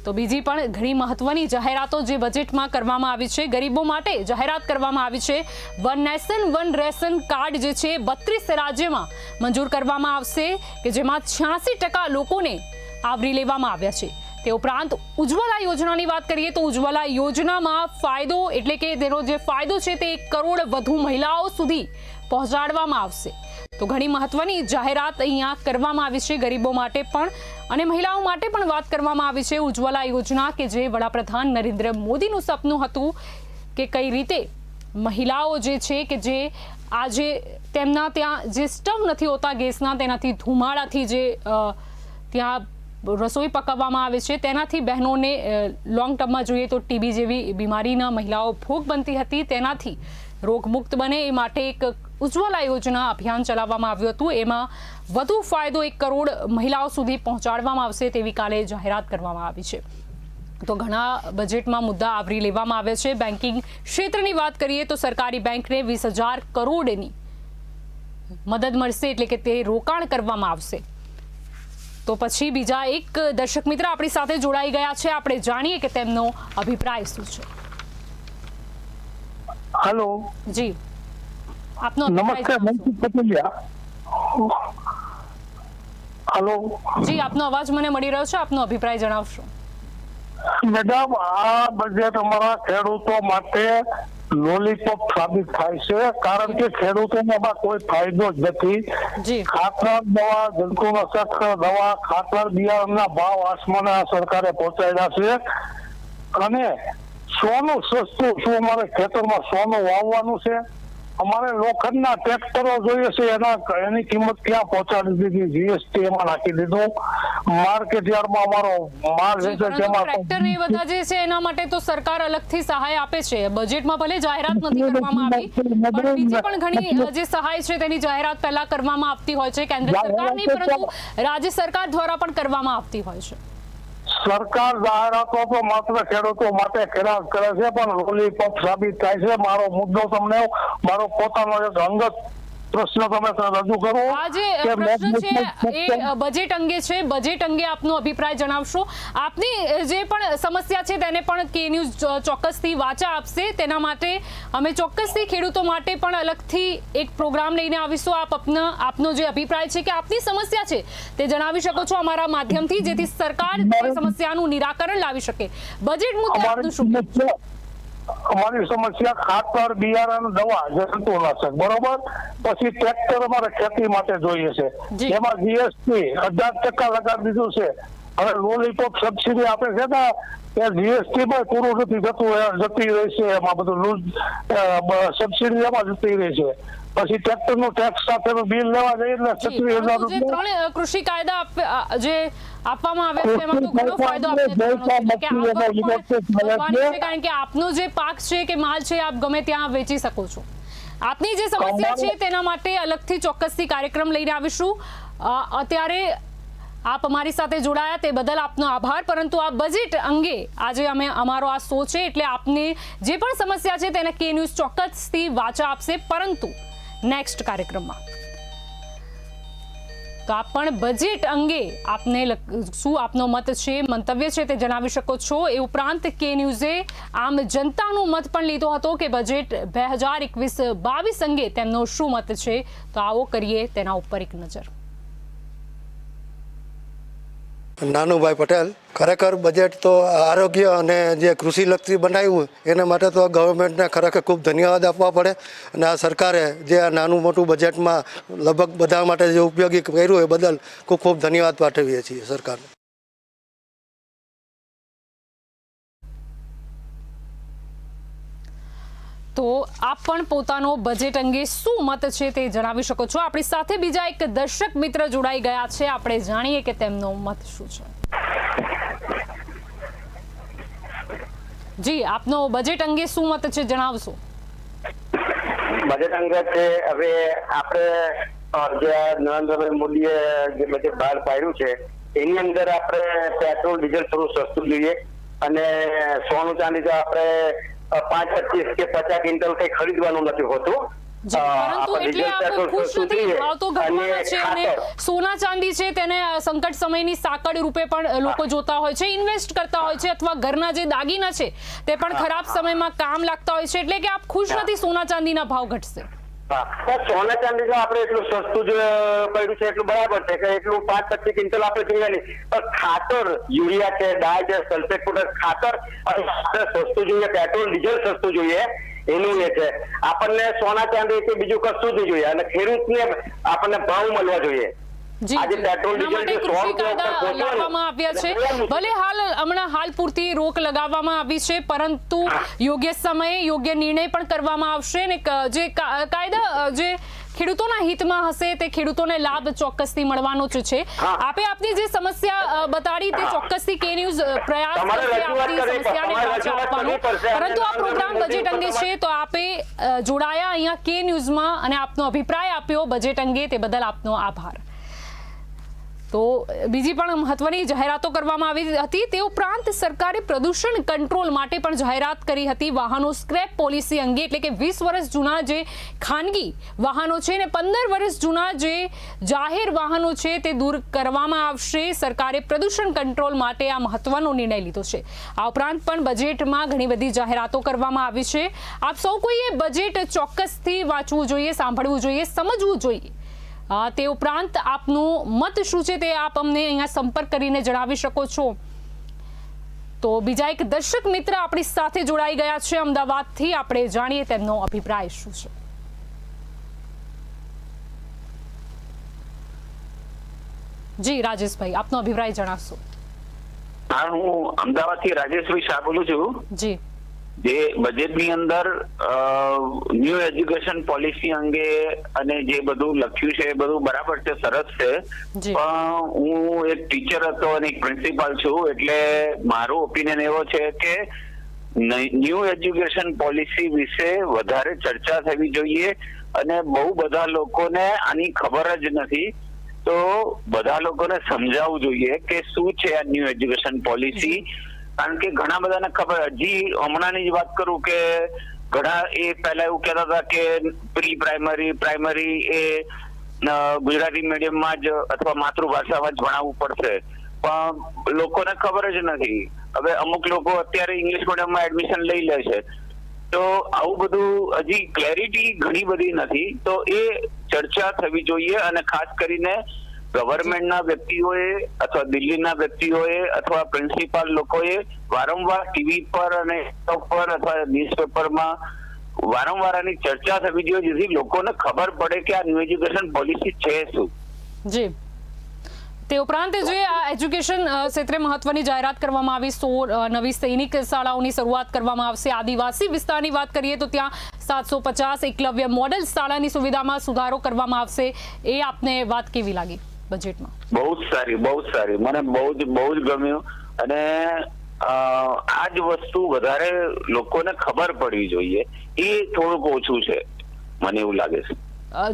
તો બીજી પણ ઘણી મહત્વની જાહેરાતો જે બજેટમાં કરવામાં આવી છે, ગરીબો માટે જાહેરાત કરવામાં આવી છે. One nation one ration card જે છે 32 રાજ્યમાં મંજૂર કરવામાં આવશે કે જેમાં 86% લોકોને આવરી લેવામાં આવ્યા છે. તે ઉપરાંત ઉજ્જવલા યોજનાની વાત કરીએ તો ઉજ્જવલા યોજનામાં ફાયદો એટલે કે તેનો જે ફાયદો છે તે 1 કરોડ વધુ મહિલાઓ સુધી પહોંચાડવામાં આવશે. તો ઘણી મહત્વની જાહેરાત અહીંયા કરવામાં આવી છે ગરીબો માટે પણ અને મહિલાઓ માટે પણ વાત કરવામાં આવી છે. ઉજ્જવલા યોજના કે જે વડાપ્રધાન નરેન્દ્ર મોદીનું સપનું હતું કે કઈ રીતે મહિલાઓ જે છે કે જે આજે તેમના ત્યાં જે સ્ટવ નથી હોતા ગેસના, તેનાથી ધુમાડાથી જે ત્યાં રસોઈ પકાવવામાં આવે છે તેનાથી બહેનોને લોંગ ટર્મમાં જોઈએ તો ટીબી જેવી બીમારીના મહિલાઓ ભોગ બનતી હતી, તેનાથી રોગમુક્ત બને એ માટે એક ઉજ્જવલા યોજના અભિયાન ચલાવવામાં આવ્યું હતું. એમાં વધુ ફાયદો 1 કરોડ મહિલાઓ સુધી પહોંચાડવામાં આવશે તેવી કાલે જાહેરાત કરવામાં આવી છે. તો ઘણા બજેટમાં મુદ્દા આવરી લેવામાં આવ્યા છે. બેન્કિંગ ક્ષેત્રની વાત કરીએ તો સરકારી બેંકને 20,000 કરોડની મદદ મળશે એટલે કે તે રોકાણ કરવામાં આવશે. તો પછી બીજા એક દર્શક મિત્ર આપણી સાથે જોડાઈ ગયા છે. આપણે જાણીએ કે તેમનો અભિપ્રાય શું છે. હેલો. જી, આપનો નમસ્કાર. મનસુખ પટેલિયા. હેલો. જી, આપનો અવાજ મને મળી રહ્યો છે. આપનો અભિપ્રાય જણાવશો. મેડમ, આ બજેટ અમારા ખેડૂતો માટે લોલીપોપ સાબિત થાય છે, કારણ કે ખેડૂતોને એમાં કોઈ ફાયદો જ નથી. ખાતર, દવા, જંતુનાશક દવા, ખાતર, બિયારણના ભાવ આસમાને સરકારે પહોંચાડ્યા છે અને સોનું સસ્તું. શું અમારે ખેતરમાં સોનું વાવવાનું છે? અમારે લોખંડના ટ્રેક્ટરો જોઈએ છે, એની કિંમત ક્યાં પહોંચાડી દીધી? જીએસટી એમાં નાખી દીધું. માર્કેટ યાર્ડમાં અમારો માલ વેચે છે, ટ્રેક્ટર એ બધા જે છે એના માટે તો સરકાર અલગથી સહાય આપે છે. બજેટમાં ભલે જાહેરાત નથી કરવામાં આવી, પણ બીજી પણ ઘણી જે સહાય છે તેની જાહેરાત પહેલા કરવામાં આવતી હોય છે કેન્દ્ર સરકારની, પરંતુ રાજ્ય સરકાર દ્વારા પણ કરવામાં આવતી હોય છે. સરકાર જાહેરાતો તો માત્ર ખેડૂતો માટે કર્યા કરે છે, પણ લોલીપોપ સાબિત થાય છે. મારો મુદ્દો તમને મારો પોતાનો એક અંગત પ્રશ્ન તમે રજૂ કરો. આ જે પ્રશ્ન છે એ બજેટ અંગે છે. બજેટ અંગે આપનો અભિપ્રાય જણાવશો. આપની જે પણ સમસ્યા છે તેને પણ કે ન્યૂઝ ચોક્કસથી વાચા આપશે. તેના માટે અમે ચોક્કસથી ખેડૂતો માટે પણ અલગથી એક પ્રોગ્રામ લઈને આવીશું. આપનો જે અભિપ્રાય છે કે આપની સમસ્યા છે તે જણાવી શકો છો અમારા માધ્યમથી, જેથી સરકાર સમસ્યાનું નિરાકરણ લાવી શકે. બજેટ મુદ્દે આપનું શું? અમારી સમસ્યા ખાતર, બિયારણ, દવા, જંતુનાશક, બરોબર. પછી ટ્રેક્ટર અમારે ખેતી માટે જોઈએ છે. એમાં જીએસટી 18% લગાડી દીધું છે. હવે લોલીપોપ સબસિડી આપે છે ને એ જીએસટી માં પૂરું નથી થતું, જતી રહી છે. એમાં બધું સબસિડી એમાં જતી રહી છે. પછી ટ્રેક્ટર નું ટેક્સ સાથેનું બિલ લેવા જઈએ એટલે 36,000 કૃષિ કાયદા જે આપવામાં આવે છે એમાં તો ઘણો ફાયદો આપશે, કારણ કે આપનો જે પાક છે કે માલ છે આપ ગમે ત્યાં વેચી શકો છો. આપની જે સમસ્યા છે તેના માટે અલગથી ચોક્કસથી કાર્યક્રમ લઈને આવીશું. અત્યારે આપ અમારી સાથે જોડાયા તે બદલ આપનો આભાર. પરંતુ આ બજેટ અંગે આજે અમારો આ શો છે એટલે આપને જે પણ સમસ્યા છે તેને કે ન્યૂઝ ચોક્કસથી વાચા આપશે, પરંતુ નેક્સ્ટ કાર્યક્રમમાં. તો આપ પણ બજેટ અંગે આપને શું આપનો મત છે, મંતવ્ય છે તે જણાવી શકો છો. એ ઉપરાંત કે ન્યૂઝે આમ જનતાનો મત પણ લીધો હતો કે બજેટ 2021-22 અંગે તેમનો શું મત છે. તો આવો કરીએ તેના ઉપર એક નજર. નાનુભાઈ પટેલ, ખરેખર બજેટ તો આરોગ્ય અને જે કૃષિલક્ષી બનાવ્યું એના માટે તો ગવર્મેન્ટને ખરેખર ખૂબ ધન્યવાદ આપવા પડે. અને આ સરકારે જે આ નાનું મોટું બજેટમાં લગભગ બધા માટે જે ઉપયોગી કર્યું એ બદલ ખૂબ ખૂબ ધન્યવાદ પાઠવીએ છીએ સરકારને. તો આપ પણ પોતાનો બજેટ અંગે શું મત છે તે જણાવી શકો છો. આપણી સાથે બીજા એક દર્શક મિત્ર જોડાઈ ગયા છે. આપણે જાણીએ કે તેમનો મત શું છે. જી, આપનો બજેટ અંગે શું મત છે જણાવશો. બજેટ અંગે છે હવે આપણે જે નરેન્દ્રભાઈ મોદીએ જે બજેટ બહાર પાડ્યું છે એની અંદર આપણે પેટ્રોલ ડીઝલ થોડું સસ્તું જોઈએ અને સોનું ચાંદી તો આપણે 5, 25 કે 50 ક્વિન્ટલ કઈ ખરીદવાનું નથી હોતું. પરંતુ એટલે આપણે ખુશ નથી. ભાવ તો ઘટવાના છે અને સોના ચાંદી છે તેને સંકટ સમયની સાકળ રૂપે પણ લોકો જોતા હોય છે, ઇન્વેસ્ટ કરતા હોય છે, અથવા ઘરના જે દાગીના છે તે પણ ખરાબ સમયમાં કામ લાગતા હોય છે. એટલે કે આપ ખુશ નથી સોના ચાંદીના ભાવ ઘટશે. સોના ચાંદી જો આપણે એટલું સસ્તું જ પડ્યું છે એટલું બરાબર છે કે એટલું 5, 25 ક્વિન્ટલ આપણે જોઈએ નહીં, પણ ખાતર યુરિયા છે, ડાય છે, સલ્ફેટ પાવડર, ખાતર સસ્તું જોઈએ, પેટ્રોલ ડીઝલ સસ્તું જોઈએ. એનું એ છે આપણને સોના ચાંદી કે બીજું કશું જ જોઈએ અને ખેડૂતને આપણને ભાવ મળવા જોઈએ. ભલે હાલ પૂરતી રોક લગાવવામાં આવી છે, પરંતુ યોગ્ય સમયે યોગ્ય નિર્ણય પણ કરવામાં આવશે અને જે કાયદા જે ખેડૂતોના હિતમાં હશે તે ખેડૂતોને લાભ ચોક્કસથી મળવાનો જ છે. આપે આપની જે સમસ્યા બતાડી તે ચોક્કસથી કે ન્યૂઝ પ્રયાસ કરશે આપની સમસ્યાને વાચા આપવાનો. પરંતુ આ પ્રોગ્રામ બજેટ અંગે છે તો આપે જોડાયા અહીંયા કે ન્યૂઝમાં અને આપનો અભિપ્રાય આપ્યો બજેટ અંગે તે બદલ આપનો આભાર. તો બીજી પણ મહત્વની જાહેરાતો કરવામાં આવી હતી. તે ઉપરાંત સરકારે પ્રદૂષણ કંટ્રોલ માટે પણ જાહેરાત કરી હતી વાહનો સ્ક્રેપ પોલિસી અંગે. એટલે કે 20 વર્ષ જૂના જે ખાનગી વાહનો છે અને 15 વર્ષ જૂના જે જાહેર વાહનો છે તે દૂર કરવામાં આવશે. સરકારે પ્રદૂષણ કંટ્રોલ માટે આ મહત્વનો નિર્ણય લીધો છે. આ ઉપરાંત પણ બજેટમાં ઘણી બધી જાહેરાતો કરવામાં આવી છે. આપ સૌ કોઈએ બજેટ ચોક્કસથી વાંચવું જોઈએ, સાંભળવું જોઈએ, સમજવું જોઈએ. તે ઉપરાંત આપનું મત શું છે તે આપ અમને અહીંયા સંપર્ક કરીને જણાવી શકો છો. તો બીજા એક દર્શક મિત્ર આપણી સાથે જોડાઈ ગયા છે અમદાવાદથી. આપણે જાણીએ તેમનો અભિપ્રાય શું છે. જી રાજેશભાઈ, આપનો અભિપ્રાય જણાવશો. હા, હું અમદાવાદથી રાજેશભાઈ શાહ બોલું છું. જી, જે બજેટની અંદર ન્યૂ એજ્યુકેશન પોલિસી અંગે અને જે બધું લખ્યું છે એ બધું બરાબર છે, સરસ છે. પણ હું એક ટીચર હતો અને એક પ્રિન્સિપાલ છું, એટલે મારો ઓપિનિયન એવો છે કે ન્યૂ એજ્યુકેશન પોલિસી વિશે વધારે ચર્ચા થવી જોઈએ અને બહુ બધા લોકોને આની ખબર જ નથી. તો બધા લોકોને સમજાવવું જોઈએ કે શું છે આ ન્યૂ એજ્યુકેશન પોલિસી, કારણ કે ઘણા બધાને ખબર, હજી હમણાંની જ વાત કરું કે ઘણા એ પહેલા એવું કહેતા હતા કે પ્રી પ્રાઇમરી એ ગુજરાતી મીડિયમમાં જ અથવા માતૃભાષામાં જ ભણાવવું પડશે, પણ લોકોને ખબર જ નથી. હવે અમુક લોકો અત્યારે ઇંગ્લિશ મીડિયમમાં એડમિશન લઈ લે છે, તો આવું બધું હજી ક્લેરિટી ઘણી બધી નથી. તો એ ચર્ચા થવી જોઈએ અને ખાસ કરીને ગવર્મેન્ટના વ્યક્તિઓએ અથવા દિલ્હીના વ્યક્તિઓએ અથવા પ્રિન્સિપાલ લોકોએ વારંવાર ટીવી પર અને પર અથવા ન્યૂઝપેપરમાં વારંવાર આની ચર્ચા થવી જોઈએ, જેથી લોકોને ખબર પડે કે આ ન્યૂ એજ્યુકેશન પોલિસી છે શું. જી, તે ઉપરાંત જે આ એજ્યુકેશન ક્ષેત્રે મહત્વની જાહેરાત કરવામાં આવી, 16 નવી સૈનિક શાળાઓની શરૂઆત કરવામાં આવશે. આદિવાસી વિસ્તારની વાત કરીએ તો ત્યાં 750 એકલવ્ય મોડેલ શાળાની સુવિધામાં સુધારો કરવામાં આવશે. એ આપને વાત કેવી લાગી બજેટમાં? બહુ જ સારી, મને બહુ જ ગમ્યું. અને આ જ વસ્તુ વધારે લોકોને ખબર પડવી જોઈએ, એ થોડુંક ઓછું છે, મને એવું લાગે છે.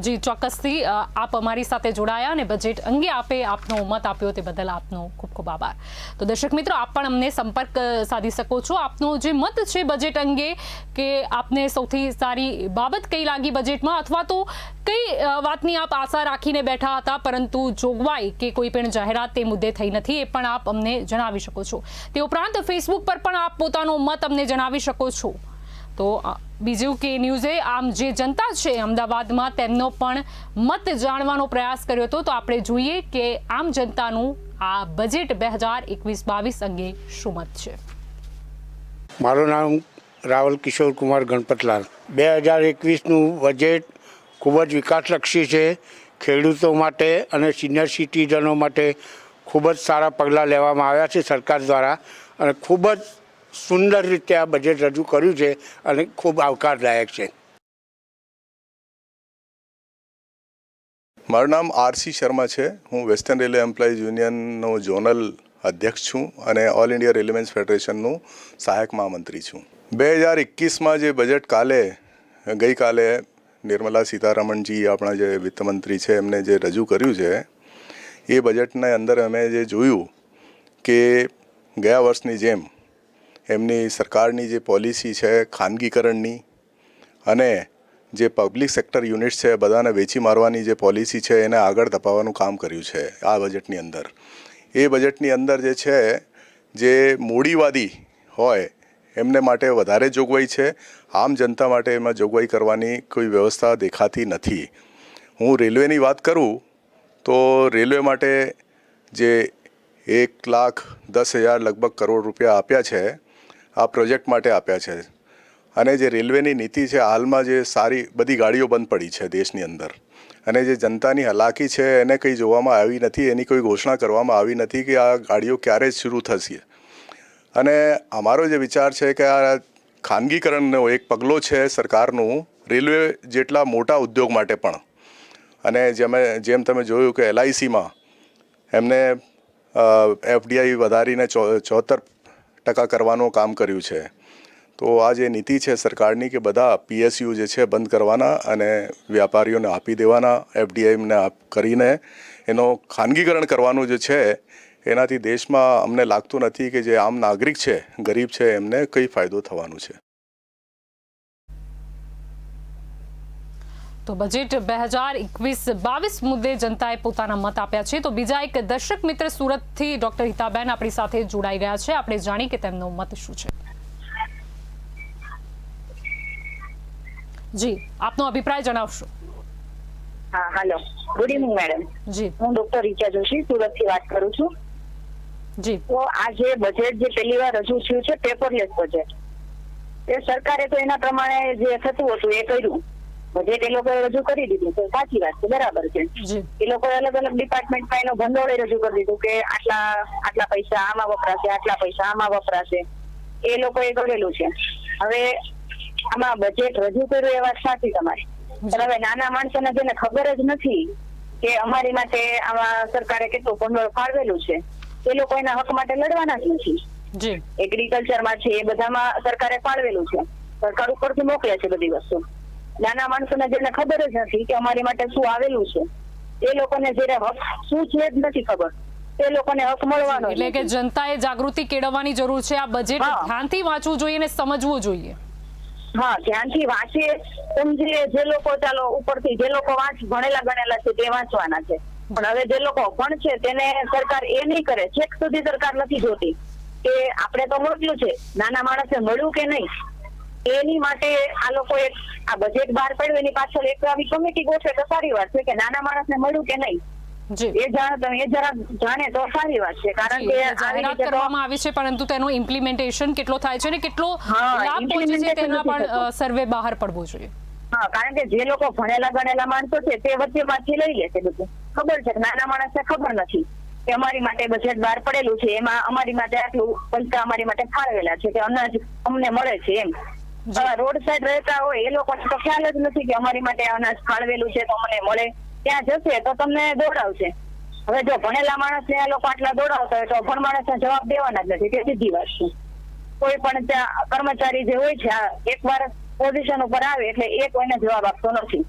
જી, ચોક્કસથી આપ અમારી સાથે જોડાયા અને બજેટ અંગે આપે આપનો મત આપ્યો તે બદલ આપનો ખૂબ ખૂબ આભાર. તો દર્શક મિત્રો, આપ પણ અમને સંપર્ક સાધી શકો છો. આપનો જે મત છે બજેટ અંગે, કે આપને સૌથી સારી બાબત કઈ લાગી બજેટમાં, અથવા તો કઈ વાતની આપ આશા રાખીને બેઠા હતા પરંતુ જોગવાઈ કે કોઈ પણ જાહેરાત તે મુદ્દે થઈ નથી, એ પણ આપ અમને જણાવી શકો છો. તે ઉપરાંત ફેસબુક પર પણ આપ પોતાનો મત અમને જણાવી શકો છો. તો બીજું કે ન્યૂઝે આમ જે જનતા છે અમદાવાદમાં તેમનો પણ મત જાણવાનો પ્રયાસ કર્યો હતો. તો આપણે જોઈએ કે આમ જનતાનું આ બજેટ 2021-22 અંગે શું મત છે. મારું નામ રાવલ કિશોર કુમાર ગણપતલાલ. 2021નું બજેટ ખૂબ જ વિકાસલક્ષી છે. ખેડૂતો માટે અને સિનિયર સિટીઝનો માટે ખૂબ જ સારા પગલાં લેવામાં આવ્યા છે સરકાર દ્વારા, અને ખૂબ જ સુંદર રીતે આ બજેટ રજૂ કર્યું છે અને ખૂબ આવકારદાયક છે. મારું નામ આરસી શર્મા છે. હું વેસ્ટર્ન રેલવે એમ્પ્લોઈઝ યુનિયનનો ઝોનલ અધ્યક્ષ છું અને ઓલ ઇન્ડિયા રેલવેમેન્સ ફેડરેશનનું સહાયક મહામંત્રી છું. 2021માં જે બજેટ ગઈકાલે નિર્મલા સીતારમણજી, આપણા જે વિત્તમંત્રી છે, એમને જે રજૂ કર્યું છે, એ બજેટના અંદર અમે જે જોયું કે ગયા વર્ષની જેમ એમની સરકારની જે પોલિસી છે ખાનગીકરણની અને જે પબ્લિક સેક્ટર યુનિટ્સ છે બધાને વેચી મારવાની જે પોલિસી છે એને આગળ ધપાવવાનું કામ કર્યું છે આ બજેટની અંદર. એ બજેટની અંદર જે છે, જે મૂડીવાદી હોય એમને માટે વધારે જોગવાઈ છે, આમ જનતા માટે એમાં જોગવાઈ કરવાની કોઈ વ્યવસ્થા દેખાતી નથી. હું રેલવેની વાત કરું તો રેલવે માટે જે 1,10,000 લગભગ કરોડ રૂપિયા આપ્યા છે, આ પ્રોજેક્ટ માટે આપ્યા છે. અને જે રેલવેની નીતિ છે, હાલમાં જે સારી બધી ગાડીઓ બંધ પડી છે દેશની અંદર, અને જે જનતાની હાલાકી છે એને કંઈ જોવામાં આવી નથી, એની કોઈ ઘોષણા કરવામાં આવી નથી કે આ ગાડીઓ ક્યારે શરૂ થશે. અને અમારો જે વિચાર છે કે આ ખાનગીકરણનો એક પગલો છે સરકારનું રેલવે જેટલા મોટા ઉદ્યોગ માટે પણ. અને જેમ તમે જોયું કે LICમાં એમને FDI વધારીને 74% કરવાનું કામ કર્યું છે. તો આ જે નીતિ છે સરકારની કે બધા PSU જે છે બંધ કરવાના અને વ્યાપારીઓને આપી દેવાના, FDIને કરીને એનો ખાનગીકરણ કરવાનું જે છે, એનાથી દેશમાં અમને લાગતું નથી કે જે આમ નાગરિક છે, ગરીબ છે, એમને કંઈ ફાયદો થવાનું છે. તો બજેટ 2021-22 મુદ્દે જનતાએ પોતાના મત આપ્યા છે. તો બીજા એક દર્શક મિત્ર સુરતથી ડોક્ટર હિતાબેન આપણી સાથે જોડાઈ ગયા છે. આપણે જાણી કે તેમનો મત શું છે. જી, આપનો અભિપ્રાય જણાવશો. હા, હેલો, ગુડ ઇવનિંગ મેડમ. જી, હું ડોક્ટર રીચા જોશી સુરતથી વાત કરું છું. જી, તો આ જે બજેટ જે પહેલી વાર રજૂ થયું છે, પેપરલેસ બજેટ, એ સરકારે તો એના પ્રમાણે જે થતું હતું એ કર્યું. બજેટ એ લોકોએ રજૂ કરી દીધું તો સાચી વાત છે, બરાબર છે. એ લોકોએ અલગ અલગ ડિપાર્ટમેન્ટમાં એનો ભંડોળ રજૂ કરી દીધું કે આટલા પૈસા આમાં વપરાશે, આટલા પૈસા આમાં વપરાશે, એ લોકોએ કરેલું છે. હવે આમાં બજેટ રજૂ કર્યું એ વાત સાચી તમારી, પણ હવે નાના માણસોને જેને ખબર જ નથી કે અમારી માટે આમાં સરકારે કેટલું ભંડોળ ફાળવેલું છે, એ લોકો એના હક માટે લડવાના જ નથી. એગ્રીકલ્ચરમાં છે, એ બધામાં સરકારે ફાળવેલું છે, સરકાર ઉપરથી મોકલે છે બધી વસ્તુ. નાના માણસોને જેને ખબર જ નથી કે અમારી માટે શું આવેલું છે, એ લોકોને જયારે હક શું છે જ નથી ખબર, એ લોકોને હક મળવાનો એટલે કે જનતાએ જાગૃતિ કેળવવાની જરૂર છે, આ બજેટ ધ્યાનથી વાંચવું જોઈએ અને સમજવું જોઈએ. હા, ધ્યાનથી વાંચીએ, સમજીએ. જે લોકો ચાલો ઉપરથી જે લોકો ભણેલા ગણેલા છે તે વાંચવાના છે, પણ હવે જે લોકો અભણ છે તેને સરકાર એ નહીં કરે. છેક સુધી સરકાર નથી જોતી કે આપણે તો મોકલ્યું છે, નાના માણસને મળ્યું કે નહીં. એની માટે આ લોકો આ બજેટ બહાર પાડ્યું, એની પાછળ એક આવી કમિટી ગોઠવે તો સારી વાત છે કે નાના માણસને મળ્યું કે નહીં એ જરા જાણે તો સારી વાત છે. કારણ કે જાહેરાત કરવામાં આવી છે, પરંતુ તેનું ઇમ્પ્લિમેન્ટેશન કેટલો થાય છે ને કેટલો લાભ પહોંચે છે તેના પણ સર્વે બહાર પડવો જોઈએ. હા, કારણ કે જે લોકો ભણેલા ગણેલા માણસો છે તે વચ્ચેમાંથી લઈ લે છે બધું. ખબર છે કે નાના માણસને ખબર નથી કે અમારી માટે બજેટ બહાર પડેલું છે, એમાં અમારી માટે આટલું પૈસા અમારી માટે ફાળવેલા છે કે અનાજ અમને મળે છે. એમ રોડ સાઈડ રહેતા હોય એ લોકોને તો ખ્યાલ જ નથી કે અમારી માટે અનાજ ફાળવેલું છે તો મને મળે. ત્યાં જશે તો તમને દોડાવશે. હવે જો ભણેલા માણસને આ લોકો આટલા દોડાવતા હોય તો અભણ માણસને જવાબ દેવાના જ નથી. તે સીધી વાત છે. કોઈ પણ ત્યાં કર્મચારી જે હોય છે એકવાર પોઝિશન ઉપર આવે એટલે એ કોઈને જવાબ આપતો નથી.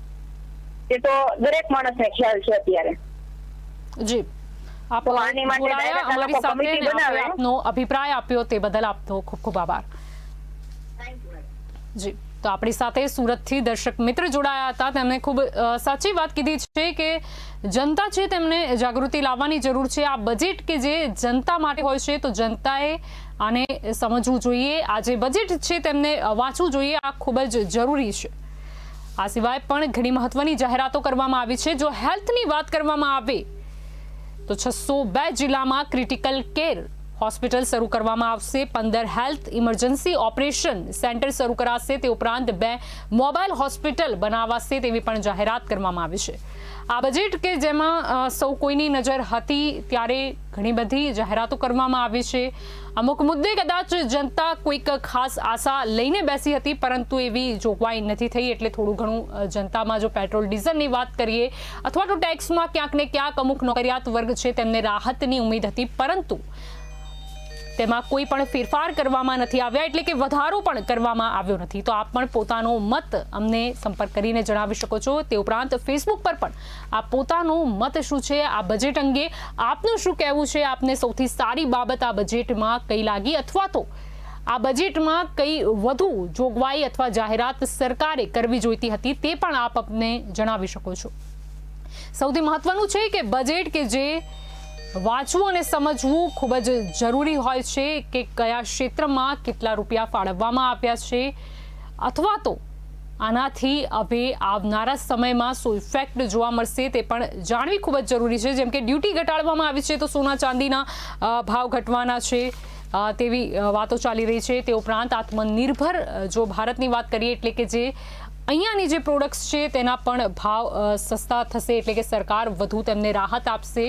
એ તો દરેક માણસને ખ્યાલ છે અત્યારે. જી, અમારી સાથે આપનો અભિપ્રાય આપ્યો તે બદલ આપનો ખૂબ ખૂબ આભાર. જી, તો આપણી સાથે સુરતથી દર્શક મિત્ર જોડાયા હતા. તેમણે ખૂબ સાચી વાત કીધી છે કે જનતા છે તેમને જાગૃતિ લાવવાની જરૂર છે. આ બજેટ કે જે જનતા માટે હોય છે તો જનતાએ આને સમજવું જોઈએ. આ જે બજેટ છે તેમને વાંચવું જોઈએ. આ ખૂબ જ જરૂરી છે. આ સિવાય પણ ઘણી મહત્વની જાહેરાતો કરવામાં આવી છે. જો હેલ્થની વાત કરવામાં આવે તો 602 જિલ્લામાં ક્રિટિકલ કેર હોસ્પિટલ શરૂ કરવામાં આવશે. 15 હેલ્થ ઇમરજન્સી ઓપરેશન સેન્ટર શરૂ કરાશે. તે ઉપરાંત 2 મોબાઈલ હોસ્પિટલ બનાવાશે તેવી પણ જાહેરાત કરવામાં આવી છે. આ બજેટ કે જેમાં સૌ કોઈની નજર હતી ત્યારે ઘણી બધી જાહેરાતો કરવામાં આવી છે. અમુક મુદ્દે કદાચ જનતા કોઈક ખાસ આશા લઈને બેસી હતી, પરંતુ એવી જોગવાઈ નથી થઈ. એટલે થોડું ઘણું જનતામાં જો પેટ્રોલ ડીઝલની વાત કરીએ અથવા તો ટેક્સમાં ક્યાંક ને ક્યાંક અમુક નોકરિયાત વર્ગ છે તેમને રાહતની ઉમ્મીદ હતી, પરંતુ તેમાં કોઈ પણ ફેરફાર કરવામાં નથી આવ્યા, એટલે કે વધારો પણ કરવામાં આવ્યો નથી. તો આપ પણ પોતાનો મત અમને સંપર્ક કરીને જણાવી શકો છો. તે ઉપરાંત ફેસબુક પર પણ આપ પોતાનો મત શું છે આ બજેટ અંગે, આપનું શું કહેવું છે, આપને સૌથી સારી બાબત આ બજેટમાં કઈ લાગી, અથવા તો આ બજેટમાં કઈ વધુ જોગવાઈ અથવા જાહેરાત સરકારે કરવી જોઈતી હતી તે પણ આપ અમને જણાવી શકો છો. સૌથી મહત્વનું છે કે બજેટ કે જે વાંચવું અને સમજવું ખૂબ જ જરૂરી હોય છે કે કયા ક્ષેત્રમાં કેટલા રૂપિયા ફાળવવામાં આવ્યા છે, અથવા તો આનાથી હવે આવનારા સમયમાં શું ઇફેક્ટ જોવા મળશે તે પણ જાણવી ખૂબ જ જરૂરી છે. જેમ કે ડ્યુટી ઘટાડવામાં આવી છે તો સોના ચાંદીના ભાવ ઘટવાના છે તેવી વાતો ચાલી રહી છે. તે ઉપરાંત આત્મનિર્ભર જો ભારતની વાત કરીએ એટલે કે જે અહીંયાની જે પ્રોડક્ટ્સ છે તેના પણ ભાવ સસ્તા થશે, એટલે કે સરકાર વધુ તેમને રાહત આપશે.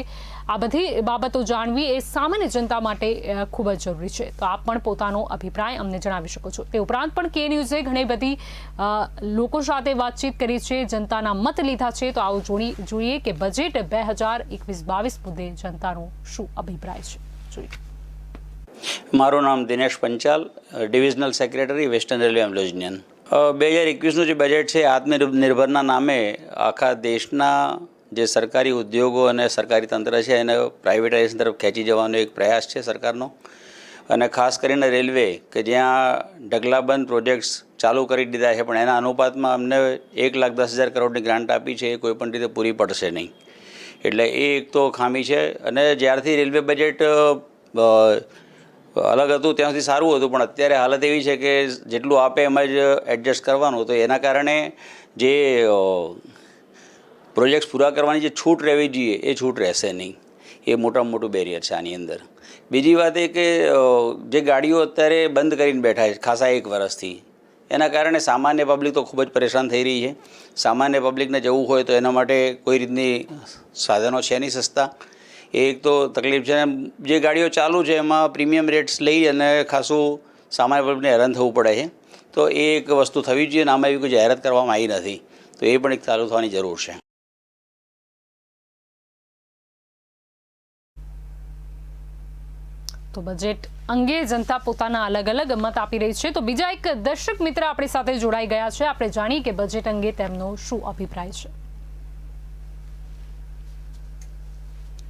આ બધી બાબતો જાણવી એ સામાન્ય જનતા માટે ખૂબ જ જરૂરી છે. તો આપ પણ પોતાનો અભિપ્રાય અમને જણાવી શકો છો. તે ઉપરાંત પણ કે ન્યૂઝે ઘણી બધી લોકો સાથે વાતચીત કરી છે, જનતાના મત લીધા છે. તો આવું જોઈએ કે બજેટ 2021-22 મુદ્દે જનતાનો શું અભિપ્રાય છે. જોઈએ. મારું નામ Dinesh Panchal, divisional secretary western railway employees union. 2021નું જે બજેટ છે આત્મનિર્ભરના નામે આખા દેશના જે સરકારી ઉદ્યોગો અને સરકારી તંત્ર છે એને પ્રાઇવેટાઇઝેશન તરફ ખેંચી જવાનો એક પ્રયાસ છે સરકારનો. અને ખાસ કરીને રેલવે કે જ્યાં ઢગલાબંધ પ્રોજેક્ટ્સ ચાલુ કરી દીધા છે, પણ એના અનુપાતમાં અમને 1,10,000 કરોડની ગ્રાન્ટ આપી છે એ કોઈ પણ રીતે પૂરી પડશે નહીં. એટલે એ એક તો ખામી છે. અને જ્યારથી રેલવે બજેટ અલગ હતું ત્યાં સુધી સારું હતું, પણ અત્યારે હાલત એવી છે કે જેટલું આપે એમાં જ એડજસ્ટ કરવાનું. તો એના કારણે જે પ્રોજેક્ટ્સ પૂરા કરવાની જે છૂટ રહેવી જોઈએ એ છૂટ રહેશે નહીં. એ મોટામાં મોટું બેરિયર છે આની અંદર. બીજી વાત એ કે જે ગાડીઓ અત્યારે બંધ કરીને બેઠા છે ખાસા 1 વર્ષથી, એના કારણે સામાન્ય પબ્લિક તો ખૂબ જ પરેશાન થઈ રહી છે. સામાન્ય પબ્લિકને જવું હોય તો એના માટે કોઈ રીતની સાધનો છે નહીં સસ્તા. એ એક તો તકલીફ છે. જે ગાડીઓ ચાલુ છે એમાં પ્રીમિયમ રેટ્સ લઈ અને ખાસું સામાન્ય પબ્લિકને હેરાન થવું પડે છે. તો એ એક વસ્તુ થવી જોઈએ અને આમાં એવી કોઈ જાહેરાત કરવામાં આવી નથી. તો એ પણ એક ચાલુ થવાની જરૂર છે. તો બજેટ અંગે જનતા પોતાના અલગ અલગ મત આપી રહી છે. તો બીજા એક દર્શક મિત્ર આપણી સાથે જોડાઈ ગયા છે. આપણે જાણીએ કે બજેટ અંગે તેમનો શું અભિપ્રાય છે.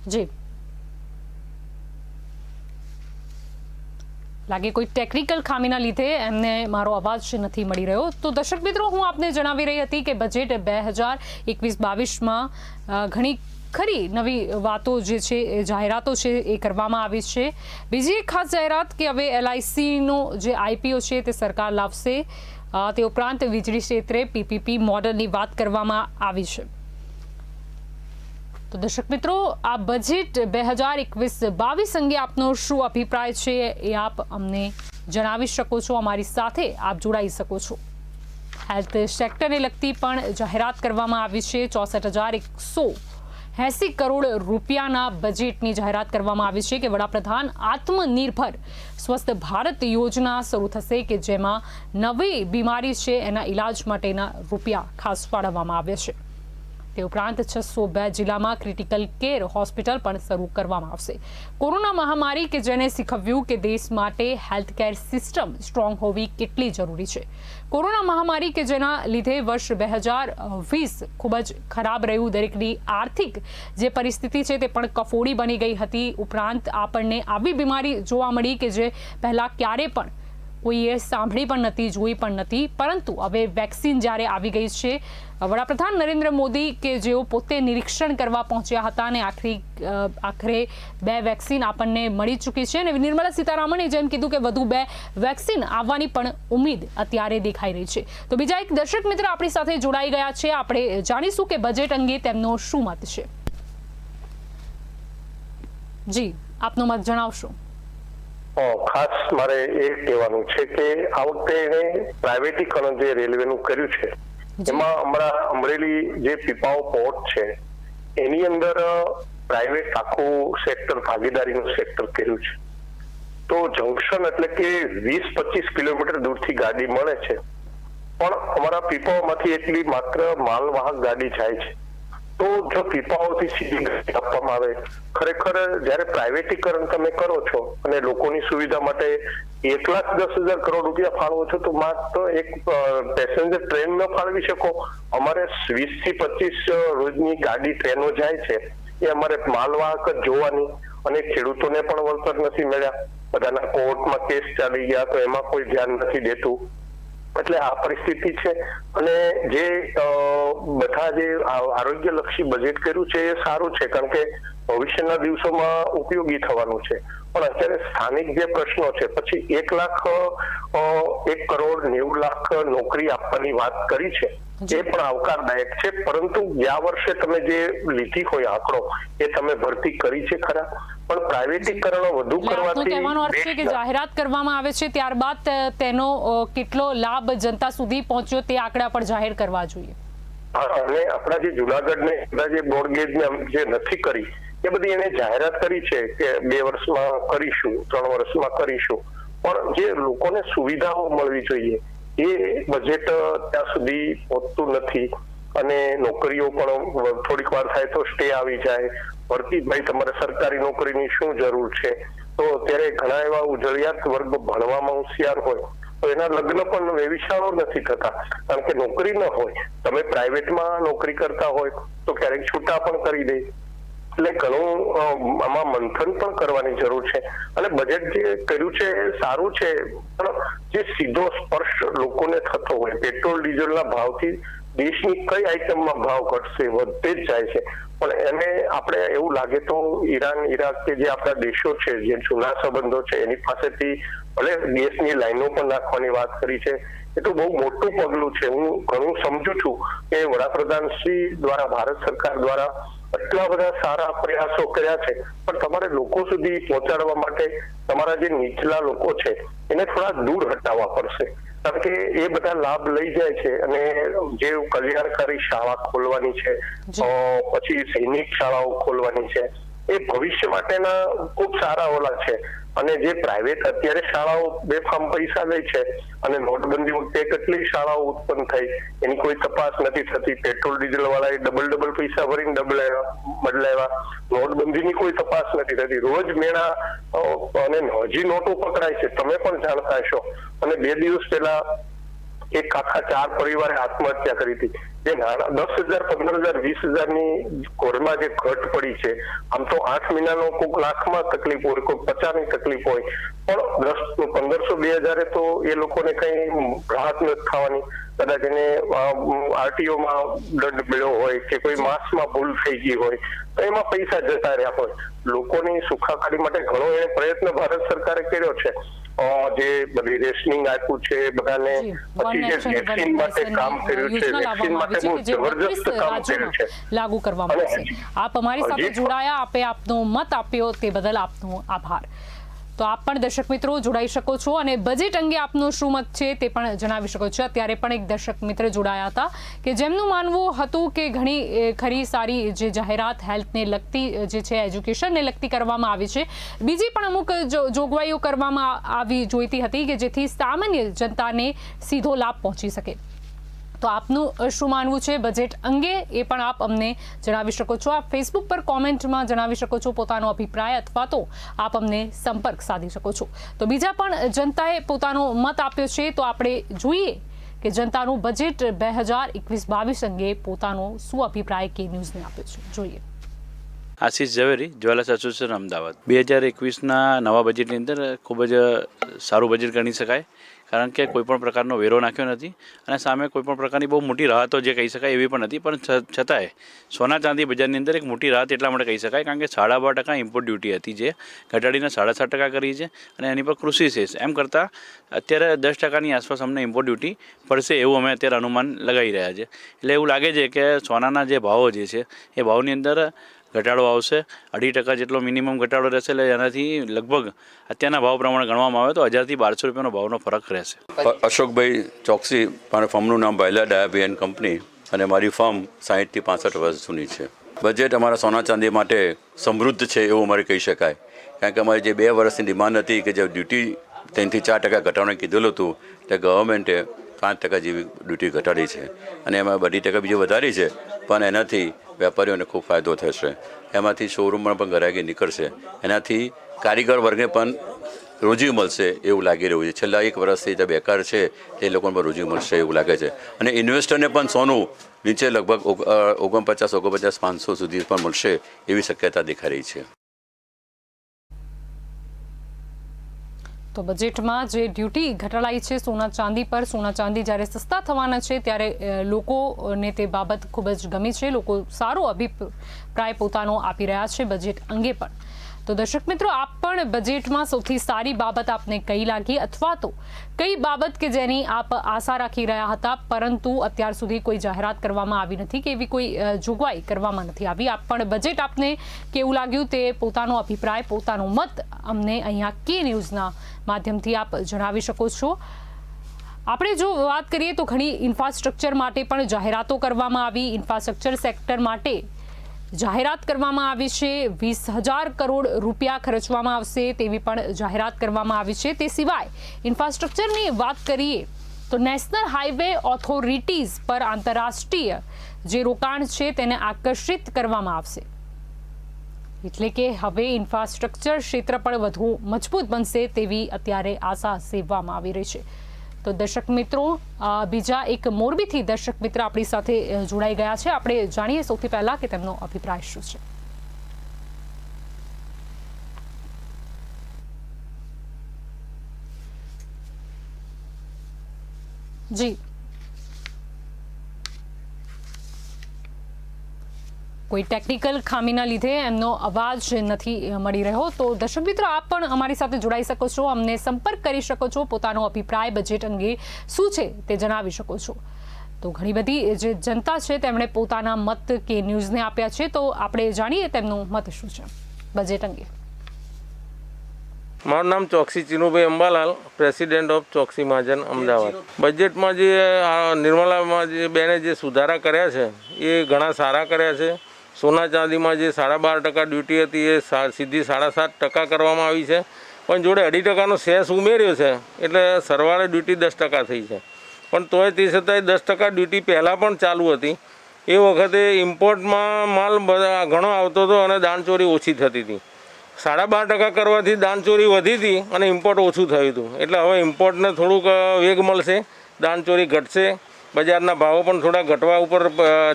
જી, લાગે કોઈ ટેકનિકલ ખામીના લીધે એમને મારો અવાજ નથી મળી રહ્યો. તો દર્શક મિત્રો, હું આપને જણાવી રહી હતી કે બજેટ 2021-22માં ઘણી ખરી નવી વાતો જે છે એ જાહેરાતો છે એ કરવામાં આવી છે. બીજી એક ખાસ જાહેરાત કે હવે LICનો જે IPO છે તે સરકાર લાવશે. તે ઉપરાંત વીજળી ક્ષેત્રે PPP મોડલની વાત કરવામાં આવી છે. તો દર્શક મિત્રો, આ બજેટ 2021-22 અંગે આપનો શું અભિપ્રાય છે એ આપ અમને જણાવી શકો છો. અમારી સાથે આપ જોડાઈ શકો છો. હેલ્થ સેક્ટરને લગતી પણ જાહેરાત કરવામાં આવી છે. 64,180 કરોડ રૂપિયાના બજેટની જાહેરાત કરવામાં આવી છે કે વડાપ્રધાન આત્મનિર્ભર સ્વસ્થ ભારત યોજના શરૂ થશે, કે જેમાં નવી બીમારી છે એના ઈલાજ માટેના રૂપિયા ખાસ ફાળવવામાં આવે છે. તે ઉપરાંત 602 જિલ્લામાં ક્રિટિકલ કેર હોસ્પિટલ પણ શરૂ કરવામાં આવશે. કોરોના મહામારી કે જેને શીખવ્યું કે દેશ માટે હેલ્થકેર સિસ્ટમ સ્ટ્રોંગ હોવી કેટલી જરૂરી છે. કોરોના મહામારી કે જેના લીધે વર્ષ 2020 ખૂબ જ ખરાબ રહ્યું. દરેકની આર્થિક જે પરિસ્થિતિ છે તે પણ કફોડી બની ગઈ હતી. ઉપરાંત આપણને આવી બીમારી જોવા મળી કે જે પહેલાં ક્યારે પણ કોઈએ સાંભળી પણ નથી, જોઈ પણ નથી. પરંતુ હવે વેક્સિન જ્યારે આવી ગઈ છે, વડાપ્રધાન નરેન્દ્ર મોદી કે જેઓ પોતે નિરીક્ષણ કરવા પહોંચ્યા હતા અને આખરે 2 વેક્સિન આપણને મળી ચૂકી છે. અને નિર્મલા સીતારામણે જેમ કીધું કે વધુ 2 વેક્સિન આવવાની પણ ઉમ્મીદ અત્યારે દેખાઈ રહી છે. તો બીજા એક દર્શક મિત્ર આપણી સાથે જોડાઈ ગયા છે. આપણે જાણીશું કે બજેટ અંગે તેમનો શું મત છે. જી, આપનો મત જણાવશો. ખાસ મારે એ કહેવાનું છે કે આ વખતે એને પ્રાઇવેટીકરણ જે રેલવેનું કર્યું છે એમાં હમણાં અમરેલી જે પીપાઓ પોર્ટ છે એની અંદર પ્રાઇવેટ આખું સેક્ટર, ભાગીદારીનું સેક્ટર કર્યું છે. તો જંકશન એટલે કે 20-25 કિલોમીટર દૂરથી ગાડી મળે છે, પણ અમારા પીપાઓમાંથી એટલી માત્ર માલવાહક ગાડી જાય છે. તો જો પીપાઓથી સીધી ગાડી આપવામાં આવે, ખરેખર જયારે પ્રાઇવેટીકરણ તમે કરો છો અને લોકોની સુવિધા માટે 1,10,000 કરોડ રૂપિયા ફાળવો છો, તો માત્ર એક પેસેન્જર ટ્રેન ન ફાળવી શકો. અમારે 20 થી 25 રોજની ગાડી ટ્રેનો જાય છે, એ અમારે માલવાહક જ જોવાની, અને ખેડૂતોને પણ વળતર નથી મળ્યા. બધાના કોર્ટમાં કેસ ચાલી ગયા, તો એમાં કોઈ ધ્યાન નથી દેતું. એટલે આ પરિસ્થિતિ છે. અને જે બધા જે આરોગ્યલક્ષી બજેટ કર્યું છે એ સારું છે, કારણ કે ભવિષ્યના દિવસોમાં ઉપયોગી થવાનું છે. પણ અત્યારે સ્થાનિક જે પ્રશ્નો છે, પછી 1 કરોડ 90 લાખ નોકરી આપવાની વાત કરી છે, એ પણ આવકારદાયક છે. પરંતુ ગયા વર્ષે તમે જે લીધી હોય આંકડો, એ તમે ભરતી કરી છે ખરા? પણ પ્રાઇવેટીકરણ વધુ કરવાથી કહેવાનો અર્થ છે કે જાહેરાત કરવામાં આવે છે, ત્યારબાદ તેનો કેટલો લાભ જનતા સુધી પહોંચ્યો તે આંકડા પણ જાહેર કરવા જોઈએ. અને આપણા જે જુનાગઢ ને જે બ્રોડગેજ ને જે નથી કરી, એ બધી એને જાહેરાત કરી છે કે 2 વર્ષમાં કરીશું, 3 વર્ષમાં કરીશું. પણ જે લોકોને સુવિધાઓ મળવી જોઈએ એ બજેટ ત્યાં સુધી પહોંચતું નથી. અને નોકરીઓ પણ થોડીક વાર થાય તો સ્ટે આવી જાય. ભરતી, ભાઈ તમારે સરકારી નોકરીની શું જરૂર છે? તો અત્યારે ઘણા એવા ઉજળિયાત વર્ગ ભણવામાં હોશિયાર હોય, તો એના લગ્ન પણ વેવિશાળો નથી થતા, કારણ કે નોકરી ન હોય. તમે પ્રાઇવેટમાં નોકરી કરતા હોય તો ક્યારેક છૂટા પણ કરી દે. એટલે ઘણું આમાં મંથન પણ કરવાની જરૂર છે. અને બજેટ જે કર્યું છે એ સારું છે, પણ જે સીધો સ્પર્શ લોકોને થતો હોય, પેટ્રોલ ડીઝલના ભાવથી દેશની કઈ આઈટમમાં ભાવ ઘટશે, વધતે જ જાય છે. પણ એને આપણે એવું લાગે તો ઈરાન, ઈરાક કે જે આપણા દેશો છે, જે જૂના સંબંધો છે, એની પાસેથી ભલે ગેસની લાઈનો પણ નાખવાની વાત કરી છે, એ તો બહુ મોટું પગલું છે. હું ઘણું સમજુ છું કે વડાપ્રધાન શ્રી દ્વારા, ભારત સરકાર દ્વારા આટલા બધા સારા પ્રયાસો કર્યા છે, પણ તમારે લોકો સુધી પહોંચાડવા માટે તમારા જે નીચલા લોકો છે એને થોડા દૂર હટાવવા પડશે. કારણ કે એ બધા લાભ લઈ જાય છે, અને જે કલ્યાણકારી શાળા ખોલવાની છે, પછી સૈનિક શાળાઓ ખોલવાની છે, એ ભવિષ્ય માટેના ખૂબ સારા ઓલા છે. અને જે પ્રાઇવેટ અત્યારે શાળાઓ બેફામ પૈસા લે છે, અને નોટબંધી વખતે કેટલી શાળાઓ ઉત્પન્ન થઈ એની કોઈ તપાસ નથી થતી. પેટ્રોલ ડીઝલ વાળાએ ડબલ પૈસા ભરીને બદલાવ્યા. નોટબંધીની કોઈ તપાસ નથી થતી. રોજ મેળા અને હજી નોટો પકડાય છે, તમે પણ જાણતા હશો. અને 2 દિવસ પહેલા એક આખા 4 પરિવારે આત્મહત્યા કરી હતી. જે 10,000, 15,000, 20,000ની ઘરમાં જે ઘટ પડી છે, આમ તો 8 મહિનાનો કોઈક લાખમાં તકલીફ હોય, કોઈ 50ની તકલીફ હોય, પણ 1500, 2000 તો એ લોકોને કઈ રાહત નથી થવાની. કદાચ એને આરટીઓમાં દંડ મળ્યો હોય કે કોઈ માસમાં ભૂલ થઈ ગઈ હોય તો એમાં પૈસા જતા રહ્યા હોય. લોકોની સુખાકારી માટે ઘણો એ પ્રયત્ન ભારત સરકારે કર્યો છે. જે બધી રેશનિંગ આપ્યું છે બધાને, પછી જે વેક્સિન માટે કામ કર્યું છે, વેક્સિન માટે બહુ જબરજસ્ત કામ કર્યું છે, લાગુ કરવામાં આવશે. આપ અમારી સાથે જોડાયા, આપે આપનો મત આપ્યો તે બદલ આપનો આભાર. તો આપ પણ દર્શક મિત્રો જોડાઈ શકો છો અને બજેટ અંગે આપનો શું મત છે તે પણ જણાવી શકો છો. અત્યારે પણ એક દર્શક મિત્ર જોડાયા હતા કે જેમનું માનવું હતું કે ઘણી ખરી સારી જે જાહેરાત હેલ્થને લગતી જે છે, એજ્યુકેશનને લગતી કરવામાં આવી છે. બીજી પણ અમુક જોગવાઈઓ કરવામાં આવી જોઈતી હતી કે જેથી સામાન્ય જનતાને સીધો લાભ પહોંચી શકે. તો આપનું શું માનવું છે બજેટ અંગે એ પણ આપ અમને જણાવી શકો છો. આપ ફેસબુક પર કોમેન્ટમાં જણાવી શકો છો પોતાનો અભિપ્રાય, અથવા તો આપ અમને સંપર્ક સાધી શકો છો. તો બીજા પણ જનતાએ પોતાનો મત આપ્યો છે, તો આપણે જોઈએ કે જનતાનું બજેટ 2021-22 અંગે પોતાનો શું અભિપ્રાય કે ન્યૂઝને આપ્યો છે. જોઈએ. આશીષ ઝવેરી, જ્વાલા એસોસિએશન, અમદાવાદ. 2021ના નવા બજેટની અંદર ખૂબ જ સારું બજેટ ગણી શકાય, કારણ કે કોઈપણ પ્રકારનો વેરો નાખ્યો નથી અને સામે કોઈપણ પ્રકારની બહુ મોટી રાહતો જે કહી શકાય એવી પણ નથી. પણ છતાંય સોના ચાંદી બજારની અંદર એક મોટી રાહત એટલા માટે કહી શકાય કારણ કે 12.5% ઇમ્પોર્ટ ડ્યુટી હતી જે ઘટાડીને 7.5% કરી છે અને એની પર કૃષિ સેસ એમ કરતાં અત્યારે 10%ની આસપાસ અમને ઇમ્પોર્ટ ડ્યુટી પડશે એવું અમે અત્યારે અનુમાન લગાવી રહ્યા છે. એટલે એવું લાગે છે કે સોનાના જે ભાવો જે છે એ ભાવની અંદર ઘટાડો આવશે. 2.5% જેટલો મિનિમમ ઘટાડો રહેશે. એટલે એનાથી લગભગ અત્યારના ભાવ પ્રમાણે ગણવામાં આવે તો 1000 થી 1200 રૂપિયાનો ભાવનો ફરક રહેશે. અશોકભાઈ ચોકસી, મારા ફર્મનું નામ બાયલા ડાયાબી એન્ડ કંપની અને મારી ફર્મ 60 થી 65 વર્ષ જૂની છે. બજેટ અમારા સોના ચાંદી માટે સમૃદ્ધ છે એવું અમારે કહી શકાય, કારણ કે અમારી જે 2 વર્ષની ડિમાન્ડ હતી કે જે ડ્યુટી 3 થી 4% ઘટાડવાનું કીધેલું હતું તે ગવર્મેન્ટે 5% જેવી ડ્યુટી ઘટાડી છે અને એમાં 2% બીજી વધારી છે, પણ એનાથી વેપારીઓને ખૂબ ફાયદો થશે. એમાંથી શોરૂમમાં પણ ગ્રાહકી નીકળશે, એનાથી કારીગર વર્ગને પણ રોજી મળશે એવું લાગી રહ્યું છે. છેલ્લા 1 વર્ષથી જે બેકાર છે એ લોકોને પણ રોજી મળશે એવું લાગે છે અને ઇન્વેસ્ટરને પણ સોનું નીચે લગભગ 49-500 સુધી પણ મળશે એવી શક્યતા દેખાઈ રહી છે. તો બજેટમાં જે ડ્યુટી ઘટાડાઈ છે સોના ચાંદી પર, સોના ચાંદી જ્યારે સસ્તા થવાના છે ત્યારે લોકોને તે બાબત ખૂબ જ ગમી છે. લોકો સારો અભિપ્રાય પોતાનો આપી રહ્યા છે બજેટ અંગે પણ. તો દર્શક મિત્રો, આપ પણ બજેટમાં સૌથી સારી બાબત આપને કઈ લાગી, અથવા તો કઈ બાબત કે જેની આપ આશા રાખી રહ્યા હતા પરંતુ અત્યાર સુધી કોઈ જાહેરાત કરવામાં આવી નથી કે એવી કોઈ જોગવાઈ કરવામાં નથી આવી. આપ પણ બજેટ આપને કેવું લાગ્યું તે પોતાનો અભિપ્રાય, પોતાનો મત અમને અહીંયા કે ન્યૂઝના માધ્યમથી આપ જણાવી શકો છો. આપણે જો વાત કરીએ તો ઘણી ઇન્ફ્રાસ્ટ્રક્ચર માટે પણ જાહેરાતો કરવામાં આવી. ઇન્ફ્રાસ્ટ્રક્ચર સેક્ટર માટે જાહેરાત કરવામાં આવી છે. 20,000 કરોડ રૂપિયા ખર્ચવામાં આવશે તેવી પણ જાહેરાત કરવામાં આવી છે. તે સિવાય ઇન્ફ્રાસ્ટ્રક્ચરની વાત કરીએ તો નેશનલ હાઈવે ઓથોરિટીઝ પર આંતરરાષ્ટ્રીય જે રોકાણ છે તેને આકર્ષિત કરવામાં આવશે. એટલે કે હવે ઇન્ફ્રાસ્ટ્રક્ચર ક્ષેત્ર પણ વધુ મજબૂત બનશે તેવી અત્યારે આશા સેવવામાં આવી રહી છે. તો દર્શક મિત્રો, બીજા એક મોરબીથી દર્શક મિત્ર આપણી સાથે જોડાઈ ગયા છે. આપણે જાણીએ સૌથી પહેલા કે તેમનો અભિપ્રાય શું છે. જી, કોઈ ટેકનિકલ ખામીના લીધે એમનો અવાજ નથી મળી રહ્યો. તો દર્શક મિત્રો, આપ પણ અમારી સાથે જોડાઈ શકો છો, અમને સંપર્ક કરી શકો છો, પોતાનો અભિપ્રાય બજેટ અંગે શું છે તે જણાવી શકો છો. તો ઘણી બધી જે જનતા છે તેમણે પોતાના મત કે ન્યૂઝને આપ્યા છે. તો આપણે જાણીએ તેમનું મત શું છે બજેટ અંગે. મારું નામ ચોકસી ચીનુભાઈ અંબાલાલ, પ્રેસિડેન્ટ ઓફ ચોકસી મહાજન, અમદાવાદ. બજેટમાં જે નિર્મલામાં જે બેને જે સુધારા કર્યા છે એ ઘણા સારા કર્યા છે. સોના ચાંદીમાં જે 12.5% ડ્યુટી હતી એ સીધી 7.5% કરવામાં આવી છે, પણ જોડે 2.5%નો સેસ ઉમેર્યો છે એટલે સરવાળે ડ્યુટી 10% થઈ છે. પણ તોય તે છતાંય 10% ડ્યુટી પહેલાં પણ ચાલુ હતી. એ વખતે ઇમ્પોર્ટમાં માલ ઘણો આવતો હતો અને દાણચોરી ઓછી થતી હતી. 12.5% કરવાથી દાણચોરી વધી હતી અને ઇમ્પોર્ટ ઓછું થયું હતું. એટલે હવે ઇમ્પોર્ટને થોડુંક વેગ મળશે. દાણચોરી ઘટશે, બજારના ભાવો પણ થોડા ઘટવા ઉપર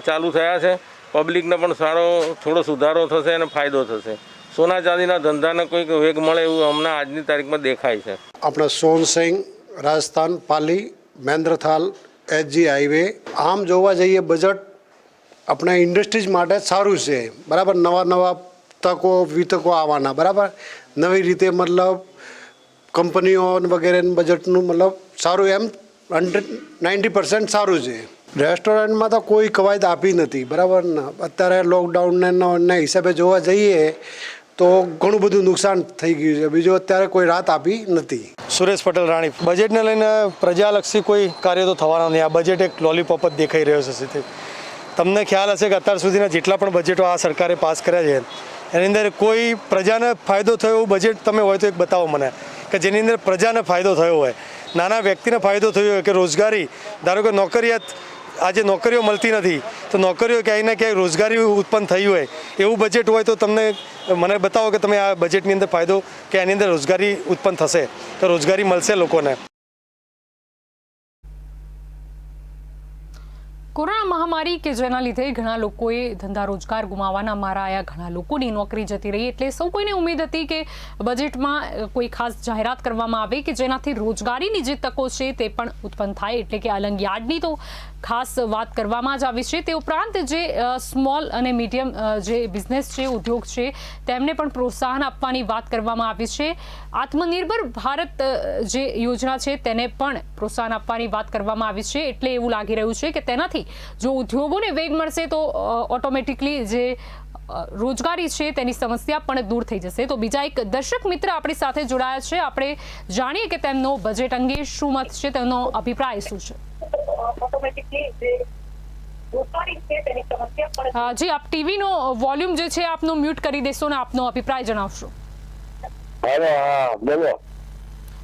ચાલુ થયા છે, પબ્લિકને પણ થોડો સુધારો થશે અને ફાયદો થશે. સોના ચાંદીના ધંધાને કોઈક વેગ મળે એવું હમણાં આજની તારીખમાં દેખાય છે. આપણે સોનસિંગ, રાજસ્થાન, પાલી, મહેન્દ્રથાલ, એસજી હાઈવે, આમ જોવા જઈએ બજેટ આપણા ઇન્ડસ્ટ્રીઝ માટે સારું છે. બરાબર, નવા તકો વિતકો આવવાના, બરાબર, નવી રીતે મતલબ કંપનીઓ વગેરે બજેટનું મતલબ સારું, એમ 90% સારું છે. રેસ્ટોરન્ટમાં તો કોઈ કવાયત આપી નથી, બરાબર ને. અત્યારે લોકડાઉનના હિસાબે જોવા જઈએ તો ઘણું બધું નુકસાન થઈ ગયું છે. બીજું અત્યારે કોઈ રાહત આપી નથી. સુરેશ પટેલ રાણી. બજેટને લઈને પ્રજાલક્ષી કોઈ કાર્ય તો થવાના નહીં. આ બજેટ એક લોલીપોપ જ દેખાઈ રહ્યો છે. તમને ખ્યાલ હશે કે અત્યાર સુધીના જેટલા પણ બજેટો આ સરકારે પાસ કર્યા છે એની અંદર કોઈ પ્રજાને ફાયદો થયો એવું બજેટ તમે હોય તો એક બતાવો મને કે જેની અંદર પ્રજાને ફાયદો થયો હોય, નાના વ્યક્તિને ફાયદો થયો હોય, કે રોજગારી, ધારો કે નોકરિયાત, આજે નોકરીઓ મળતી નથી તો નોકરીઓ ક્યાંય ને ક્યાંય રોજગારી ઉત્પન્ન થઈ હોય એવું બજેટ હોય તો તમને મને બતાવો કે તમે આ બજેટની અંદર ફાયદો કે એની અંદર રોજગારી ઉત્પન્ન થશે, તો રોજગારી મળશે લોકોને. કોરોના મહામારી કે જેના લીધે ઘણા લોકોએ ધંધા રોજગાર ગુમાવવાના મારા આવ્યા, ઘણા લોકોની નોકરી જતી રહી, એટલે સૌ કોઈને ઉમેદ હતી કે બજેટમાં કોઈ ખાસ જાહેરાત કરવામાં આવે કે જેનાથી રોજગારીની જે તકો છે તે પણ ઉત્પન્ન થાય. એટલે કે અલંગ યાર્ડની તો ખાસ વાત કરવામાં જ આવી છે. તે ઉપરાંત જે સ્મોલ અને મીડિયમ જે બિઝનેસ છે, ઉદ્યોગ છે, તેમને પણ પ્રોત્સાહન આપવાની વાત કરવામાં આવી છે. આત્મનિર્ભર ભારત જે યોજના છે તેને પણ પ્રોત્સાહન આપવાની વાત કરવામાં આવી છે. એટલે એવું લાગી રહ્યું છે કે તેનાથી જો ઉદ્યોગોને વેગ મળશે તો ઓટોમેટિકલી જે રોજગારી છે તેની સમસ્યા પણ દૂર થઈ જશે. તો બીજા એક દર્શક મિત્ર આપણી સાથે જોડાયા છે, આપણે જાણીએ કે તેમનો બજેટ અંગે શું મત છે, તેમનો અભિપ્રાય શું છે. જી, આપ ટીવીનો વોલ્યુમ જે છે આપનો મ્યુટ કરી દેશો ને આપનો અભિપ્રાય જણાવશો.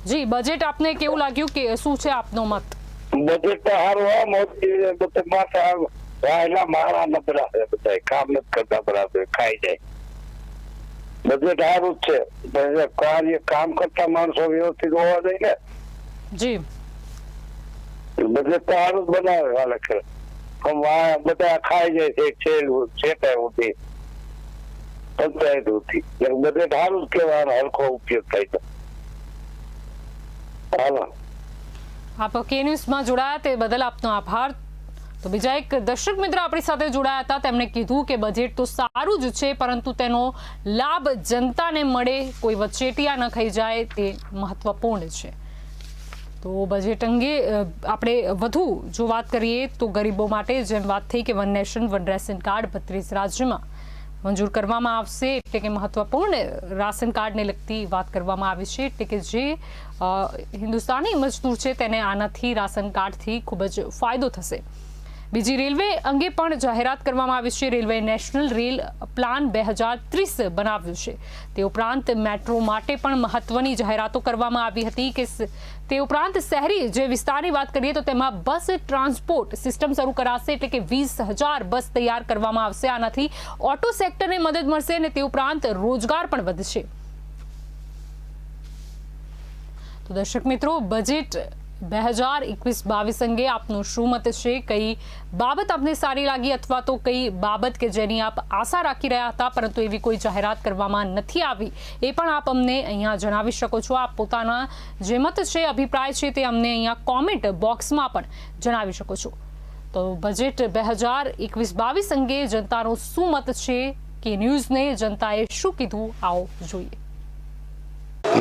જી, બજેટ આપને કેવું લાગ્યું, કે શું છે આપનો મત? બજેટ તો સારું, મોદી બધા મારા નબળા છે, બધા કામ નથી કરતા બરાબર, ખાઈ જાય. બજેટ સારું જ છે, કાર્ય કામ કરતા માણસો વ્યવસ્થિત હોવા જોઈએ ને. જી, બજેટ તો સારું જ બનાવે વાલે કરે, બધા ખાઈ જાય છે, છેટા ઉઠી પંચાયત ઉઠી. બજેટ સારું જ કહેવાનો, હરખો ઉપયોગ થાય તો. હાલો, આપ કે ન્યૂઝમાં જોડાયા તે બદલ આપનો આભાર. તો બીજા એક દર્શક મિત્ર આપણી સાથે જોડાયા હતા, તેમણે કીધું કે બજેટ તો સારું જ છે પરંતુ તેનો લાભ જનતાને મળે, કોઈ વચેટિયા ન ખાઈ જાય તે મહત્વપૂર્ણ છે. તો બજેટ અંગે આપણે વધુ જો વાત કરીએ તો ગરીબો માટે જેમ વાત થઈ કે one nation one ration card 32 રાજ્યમાં મંજૂર કરવામાં આવશે. એટલે કે મહત્વપૂર્ણ રાશન કાર્ડને લગતી વાત કરવામાં આવી છે. એટલે કે જે હિન્દુસ્તાની મજદૂર છે તેને આનાથી રાશન કાર્ડથી ખૂબ જ ફાયદો થશે. બીજી રેલવે અંગે પણ જાહેરાત કરવામાં આવી છે. રેલવે નેશનલ રેલ પ્લાન 2030 બનાવ્યું છે. તે ઉપરાંત મેટ્રો માટે પણ મહત્વની જાહેરાતો કરવામાં આવી હતી. કે તે ઉપરાંત શહેરી જે વિસ્તારની વાત કરીએ તો તેમાં બસ ટ્રાન્સપોર્ટ સિસ્ટમ શરૂ કરાશે. એટલે કે 20,000 બસ તૈયાર કરવામાં આવશે. આનાથી ઓટો સેક્ટરને મદદ મળશે અને તે ઉપરાંત રોજગાર પણ વધશે. તો દર્શક મિત્રો, બજેટ 2021-22 અંગે આપનું શું મત છે? કઈ બાબત આપને સારી લાગી અથવા તો કઈ બાબત કે જેની આપ આશા રાખી રહ્યા હતા પરંતુ એવી કોઈ જાહેરાત કરવામાં નથી આવી, એ પણ આપ અમને અહીંયા જણાવી શકો છો. આપ પોતાના જે મત છે, અભિપ્રાય છે તે અમને અહીંયા કોમેન્ટ બોક્સમાં પણ જણાવી શકો છો. તો બજેટ 2021-22 અંગે જનતાનો શું મત છે, કે ન્યૂઝને જનતાએ શું કીધું, આવો જોઈએ.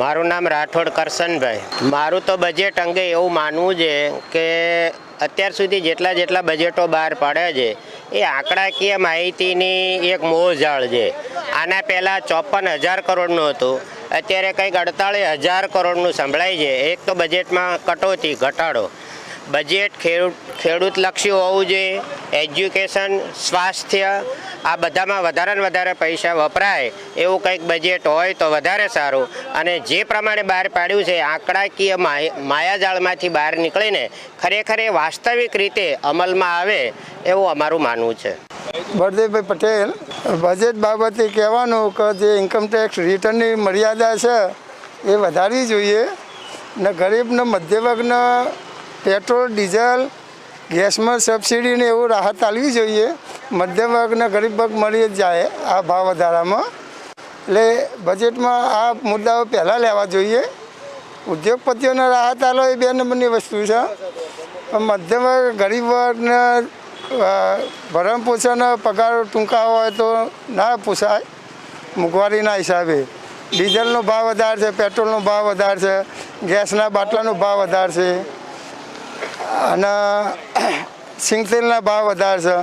મારું નામ રાઠોડ કરશનભાઈ. મારું તો બજેટ અંગે એવું માનવું છે કે અત્યાર સુધી જેટલા બજેટો બહાર પાડ્યા છે એ આંકડાકીય માહિતીની એક મોહજાળ છે. આના પહેલાં 54,000 કરોડનું હતું, અત્યારે કંઈક 48,000 કરોડનું સંભળાય છે. એક તો બજેટમાં કટોતી, ઘટાડો. બજેટ ખેડૂતલક્ષી હોવું જોઈએ, એજ્યુકેશન, સ્વાસ્થ્ય, આ બધામાં વધારે ને વધારે પૈસા વપરાય એવું કંઈક બજેટ હોય તો વધારે સારું. અને જે પ્રમાણે બહાર પાડ્યું છે આંકડાકીય માયાજાળમાંથી બહાર નીકળીને ખરેખર એ વાસ્તવિક રીતે અમલમાં આવે એવું અમારું માનવું છે. બળદેવભાઈ પટેલ. બજેટ બાબતે કહેવાનું કે જે ઇન્કમટેક્સ રિટર્નની મર્યાદા છે એ વધારવી જોઈએ ને ગરીબને મધ્યમ વર્ગને પેટ્રોલ ડીઝલ ગેસમાં સબસિડી ને એવું રાહત આપવી જોઈએ. મધ્યમ વર્ગને ગરીબ વર્ગ મળી જ જાય આ ભાવ વધારામાં. એટલે બજેટમાં આ મુદ્દાઓ પહેલાં લેવા જોઈએ. ઉદ્યોગપતિઓને રાહત આલો એ 2 નંબરની વસ્તુ છે. પણ મધ્યમ વર્ગ ગરીબ વર્ગને ભરણ પોષણ પગાર ટૂંકા હોય તો ના પોસાય મોંઘવારીના હિસાબે. ડીઝલનો ભાવ વધારે છે, પેટ્રોલનો ભાવ વધારે છે, ગેસના બાટલાનો ભાવ વધારે છે અને સિંગતેલના ભાવ વધારે છે.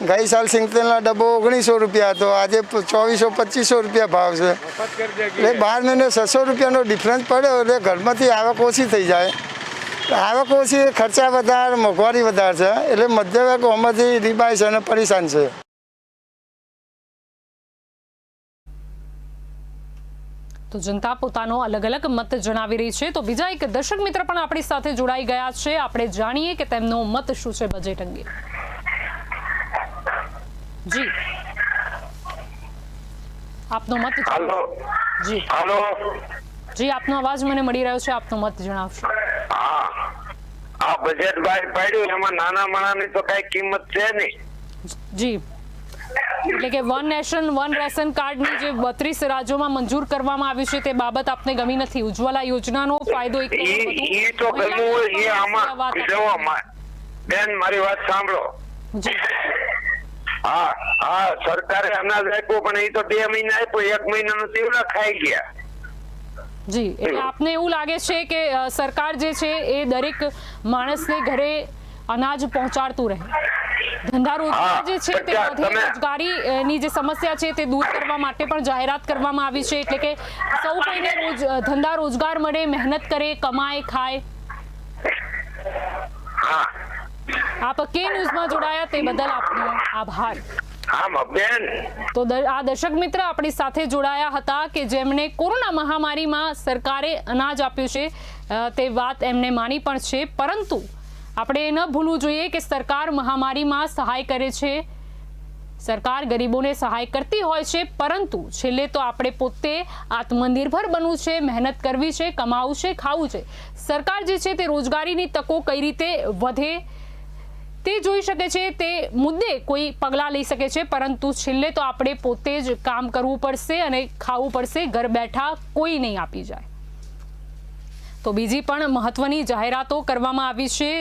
ગઈ સાલ સિંગતેલના ડબ્બો 1900 રૂપિયા હતો, આજે 2400-2500 રૂપિયા ભાવ છે. એટલે 12 મહિને 600 રૂપિયાનો ડિફરન્સ પડ્યો એટલે ઘરમાંથી આવક ઓછી થઈ જાય. આવક ઓછી, ખર્ચા વધારે, મોંઘવારી વધારે છે. એટલે મધ્ય વર્ગ આમાંથી રીબાય છે અને પરેશાન છે. તો જનતા પોતાનો અલગ અલગ મત જણાવી રહી છે. તો બીજા એક દર્શક મિત્ર પણ આપણી સાથે જોડાઈ ગયા છે. આપણે જાણીએ કે તેમનો મત શું છે બજેટ અંગે. જી, આપનો મત. જી જી, આપનો અવાજ મને મળી રહ્યો છે. આપનો મત જણાવશો. આ બજેટ બહાર પાડ્યું એમાં નાના માણસની તો કઈ કિંમત છે નહીં. જી, એટલે કે વન નેશન વન રેશન કાર્ડની જે 32 રાજ્યોમાં મંજૂર કરવામાં આવ્યું છે તે બાબત આપને ગમી નથી. ઉજ્જવલા યોજનાનો ફાયદો બેન મારી વાત સાંભળો. હા, સરકારે અનાજ આપ્યું પણ એ તો 2 મહિના આપ્યું, 1 મહિનાનું તીવડા ખાઈ ગયા. જી, એટલે આપને એવું લાગે છે કે સરકાર જે છે એ દરેક માણસને ઘરે અનાજ પહોંચાડતું રહે. ધંધા રોજગાર જે છે તે રોજગારીની જે સમસ્યા છે તે દૂર કરવા માટે પણ જાહેરાત કરવામાં આવી છે. એટલે કે સૌ કોઈને ધંધા રોજગાર મળે, મહેનત કરે, કમાય, ખાય. આપ કે ન્યૂઝમાં જોડાયા તે બદલ આપનો આભાર. તો આ દર્શક મિત્ર આપણી સાથે જોડાયા હતા કે જેમણે કોરોના મહામારીમાં સરકારે અનાજ આપ્યું છે તે વાત એમને માની પણ છે. પરંતુ આપણે એ ન ભૂલવું જોઈએ કે સરકાર મહામારીમાં સહાય કરે છે, સરકાર ગરીબોને સહાય કરતી હોય છે, પરંતુ છેલ્લે તો આપણે પોતે આત્મનિર્ભર બનવું છે, મહેનત કરવી છે, કમાવું છે, ખાવું છે. સરકાર જે છે તે રોજગારીની તકો કઈ રીતે વધે તે જોઈ શકે છે, તે મુદ્દે કોઈ પગલાં લઈ શકે છે, પરંતુ છેલ્લે તો આપણે પોતે જ કામ કરવું પડશે અને ખાવું પડશે. ઘર બેઠા કોઈ નહીં આપી જાય. તો બીજી પણ મહત્વની જાહેરાતો કરવામાં આવી છે.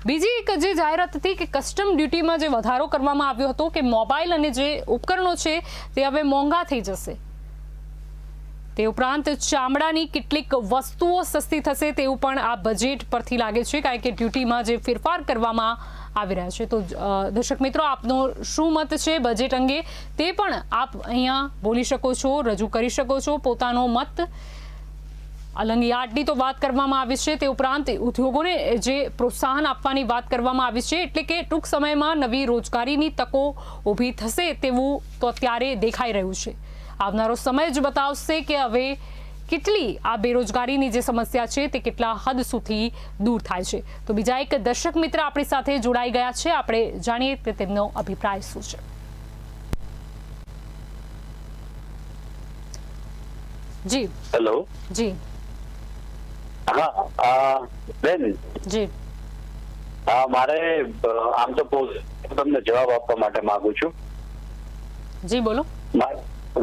બીજી એક જે જાહેરાત હતી કે કસ્ટમ ડ્યુટીમાં જે વધારો કરવામાં આવ્યો હતો કે મોબાઈલ અને જે ઉપકરણો છે તે હવે મોંઘા થઈ જશે. તે ઉપરાંત ચામડાની કેટલીક વસ્તુઓ સસ્તી થશે તેવું પણ આ બજેટ પરથી લાગે છે, કારણ કે ડ્યુટીમાં જે ફેરફાર કરવામાં આવી રહ્યા છે. તો દર્શક મિત્રો, આપનો શું મત છે બજેટ અંગે તે પણ આપ અહીંયા બોલી શકો છો, રજૂ કરી શકો છો પોતાનો મત. અલંગયાર્ડની તો વાત કરવામાં આવી છે, તે ઉપરાંત ઉદ્યોગોને જે પ્રોત્સાહન આપવાની વાત કરવામાં આવી છે. એટલે કે ટૂંક સમયમાં નવી રોજગારીની તકો ઊભી થશે તેવું તો અત્યારે દેખાઈ રહ્યું છે. આવનારો સમય જ બતાવશે કે હવે કેટલી આ બેરોજગારીની જે સમસ્યા છે તે કેટલા હદ સુધી દૂર થાય છે. તો બીજા એક દર્શક મિત્ર આપણી સાથે જોડાઈ ગયા છે. આપણે જાણીએ કે તેમનો અભિપ્રાય શું છે. જી હેલો. જી હા બેન. જી મારે આમ તો તમને જવાબ આપવા માટે માંગુ છું. જી બોલો.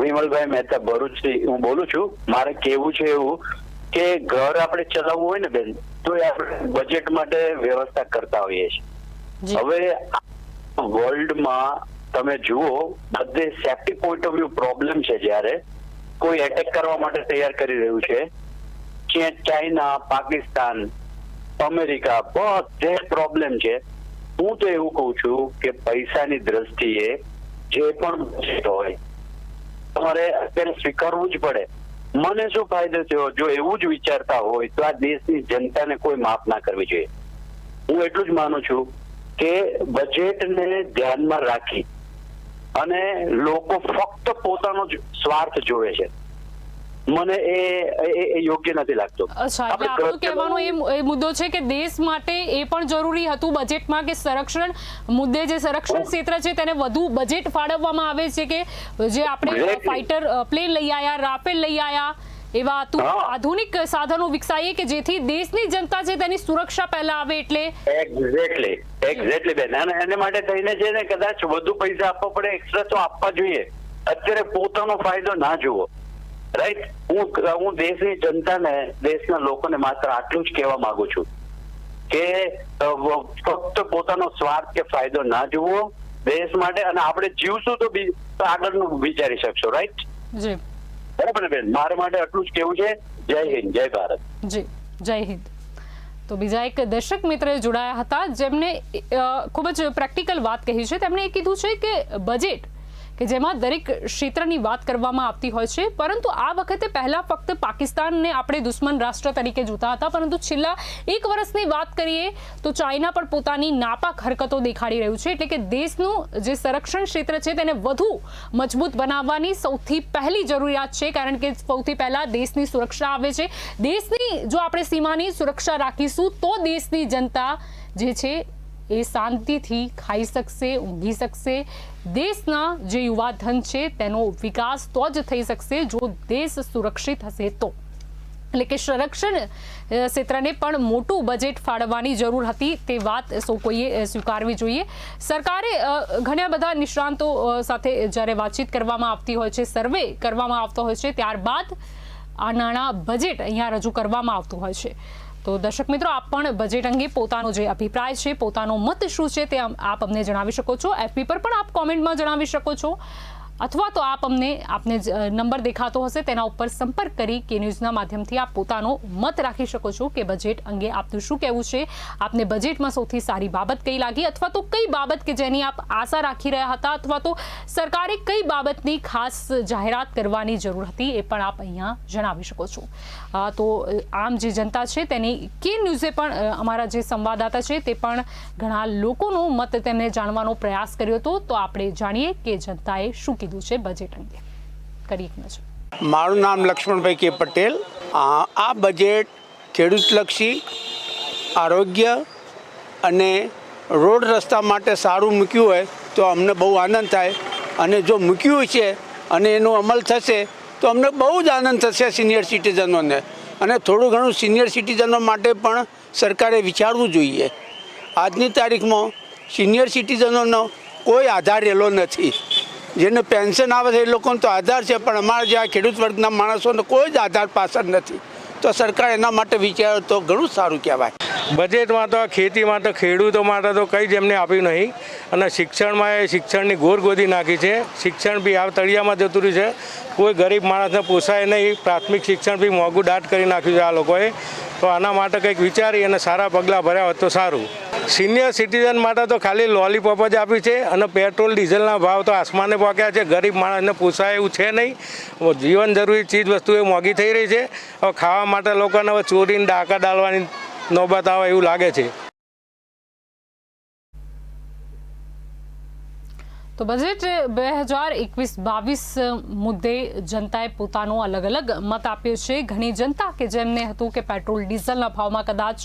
વિમલભાઈ મહેતા ભરૂચથી હું બોલું છું. મારે કેવું છે એવું કે ઘર આપણે ચલાવવું હોય ને બેન તો આપણે બજેટ માટે વ્યવસ્થા કરતા હોઈએ છીએ. હવે વર્લ્ડમાં તમે જુઓ બધે safety point of view problem છે. જ્યારે કોઈ એટેક કરવા માટે તૈયાર કરી રહ્યું છે, ચાઇના, પાકિસ્તાન, અમેરિકા, બધે પ્રોબ્લેમ છે. હું તો એવું કઉ છું કે પૈસાની દ્રષ્ટિએ જે પણ બજેટ હોય તમારે અત્યારે સ્વીકારવું જ પડે. મને શું ફાયદો થયો? જો એવું જ વિચારતા હોય તો આ દેશની જનતાને કોઈ માફ ના કરવી જોઈએ. હું એટલું જ માનું છું કે બજેટને ધ્યાનમાં રાખી અને લોકો ફક્ત પોતાનો જ સ્વાર્થ જોવે છે. મને એ યોગ્ય નથી લાગતું. અચ્છા, એટલે આપણું કહેવાનો એ મુદ્દો છે કે દેશ માટે એ પણ જરૂરી હતું બજેટમાં કે સંરક્ષણ મુદ્દે જે સંરક્ષણ ક્ષેત્ર છે તેને વધુ બજેટ ફાળવવામાં આવે છે કે જે આપણે ફાઇટર પ્લેન લઈ આવ્યા, રાફેલ લઈ આવ્યા, એવા આધુનિક સાધનો વિકસાવીએ કે જેથી દેશની જનતા છે તેની સુરક્ષા પહેલા આવે. એટલે એક્ઝેક્ટલી બેન, અને એને માટે થઈને છે ને કદાચ વધુ પૈસા આપવા પડે, એક્સ્ટ્રા તો આપવા જોઈએ. અત્યારે પોતાનો ફાયદો ના જુઓ, રાઈટ. હું દેશની જનતાને, દેશના લોકોને માત્ર આટલું જ કહેવા માંગુ છું કે ફક્ત પોતાનો સ્વાર્થ કે ફાયદો ના જુઓ દેશ માટે, અને આપણે જીવશું તો આગળનું વિચારી શકશો, રાઈટ? જી બરાબર ને બેન, મારા માટે આટલું જ કેવું છે. જય હિન્દ, જય ભારત. જી જય હિન્દ. તો બીજા એક દર્શક મિત્ર જોડાયા હતા જેમને ખૂબ જ પ્રેક્ટિકલ વાત કહી છે. તેમણે એ કીધું છે કે બજેટ કે જેમાં દરેક ક્ષેત્રની વાત કરવામાં આવતી હોય છે, પરંતુ આ વખતે પહેલા ફક્ત પાકિસ્તાનને આપણે દુશ્મન રાષ્ટ્ર તરીકે જોતા હતા, પરંતુ છેલ્લા 1 વર્ષની વાત કરીએ તો ચાઇના પણ પોતાની નાપાક હરકતો દેખાડી રહ્યું છે. એટલે કે દેશનું જે સંરક્ષણ ક્ષેત્ર છે તેને વધુ મજબૂત બનાવવાની સૌથી પહેલી જરૂરિયાત છે, કારણ કે સૌથી પહેલા દેશની સુરક્ષા આવે છે. દેશની જો આપણે સીમાની સુરક્ષા રાખીશું તો દેશની જનતા જે છે એ શાંતિથી ખાઈ શકશે, ઊંઘી શકશે. દેશના જે યુવા ધન છે તેનો વિકાસ તો જ થઈ શકશે જો દેશ સુરક્ષિત હશે તો. એટલે કે સંરક્ષણ ક્ષેત્રને પણ મોટું બજેટ ફાળવવાની જરૂર હતી તે વાત સૌ કોઈએ સ્વીકારવી જોઈએ. સરકારે ઘણા બધા નિષ્ણાંતો સાથે જ્યારે વાતચીત કરવામાં આવતી હોય છે, સર્વે કરવામાં આવતો હોય છે, ત્યારબાદ આ નાણાં બજેટ અહીંયા રજૂ કરવામાં આવતું હોય છે. તો દર્શક મિત્રો, આપ પણ બજેટ અંગે પોતાનો જે અભિપ્રાય છે, પોતાનો મત શું છે તે આપ અમને જણાવી શકો છો. FB પર પણ આપ કોમેન્ટમાં જણાવી શકો છો, અથવા તો આપને નંબર દેખાતો હશે તેના ઉપર સંપર્ક કરી કે ન્યૂઝના માધ્યમથી આપ પોતાનો મત રાખી શકો છો કે બજેટ અંગે આપનું શું કહેવું છે. આપને બજેટમાં સૌથી સારી બાબત કઈ લાગી, અથવા તો કઈ બાબત કે જેની આપ આશા રાખી રહ્યા હતા, અથવા તો સરકારે કઈ બાબતની ખાસ જાહેરાત કરવાની જરૂર હતી એ પણ આપ અહીંયા જણાવી શકો છો. તો આમ જે જનતા છે તેની કે ન્યૂઝે પણ અમારા જે સંવાદદાતા છે તે પણ ઘણા લોકોનો મત તેમને જાણવાનો પ્રયાસ કર્યો હતો. તો આપણે જાણીએ કે જનતાએ શું કીધું છે બજેટ અંગે. કરી એક નજર. મારું નામ લક્ષ્મણભાઈ કે પટેલ. આ બજેટ ખેડૂતલક્ષી, આરોગ્ય અને રોડ રસ્તા માટે સારું મૂક્યું હોય તો અમને બહુ આનંદ થાય, અને જો મૂક્યું છે અને એનો અમલ થશે તો અમને બહુ જ આનંદ થશે સિનિયર સિટીઝનોને. અને થોડું ઘણું સિનિયર સિટીઝનો માટે પણ સરકારે વિચારવું જોઈએ. આજની તારીખમાં સિનિયર સિટીઝનોનો કોઈ આધાર રહેલો નથી. જેને પેન્શન આવે છે એ લોકોનો તો આધાર છે, પણ અમારા જે આ ખેડૂત વર્ગના માણસોનો કોઈ જ આધાર પાછળ નથી. તો સરકાર એના માટે વિચારે તો ઘણું સારું કહેવાય. બજેટમાં તો ખેતી માટે, ખેડૂતો માટે તો કંઈ જ એમને આપ્યું નહીં, અને શિક્ષણમાં એ શિક્ષણની ગોર ગોદી નાખી છે. શિક્ષણ બી આ તળિયામાં જતું રહ્યું છે. કોઈ ગરીબ માણસને પોસાય નહીં. પ્રાથમિક શિક્ષણ બી મોંઘું દાટ કરી નાખ્યું છે આ લોકોએ. તો આના માટે કંઈક વિચારી અને સારા પગલાં ભર્યા હોત તો સારું. સિનિયર સિટીઝન માટે તો ખાલી લોલીપોપ જ આપી છે, અને પેટ્રોલ ડીઝલના ભાવ તો આસમાને પહોંચ્યા છે. ગરીબ માણસને પોસાય એવું છે નહીં. જીવન જરૂરી ચીજ વસ્તુ એ મોંઘી થઈ રહી છે. હવે ખાવા માટે લોકોને હવે ચોરીને ડાકા ડાલવાની નોબત આવે એવું લાગે છે. તો બજેટ 2021-22 મુદ્દે જનતાએ પોતાનો અલગ અલગ મત આપ્યો છે. ઘણી જનતા કે જેમને હતું કે પેટ્રોલ ડીઝલના ભાવમાં કદાચ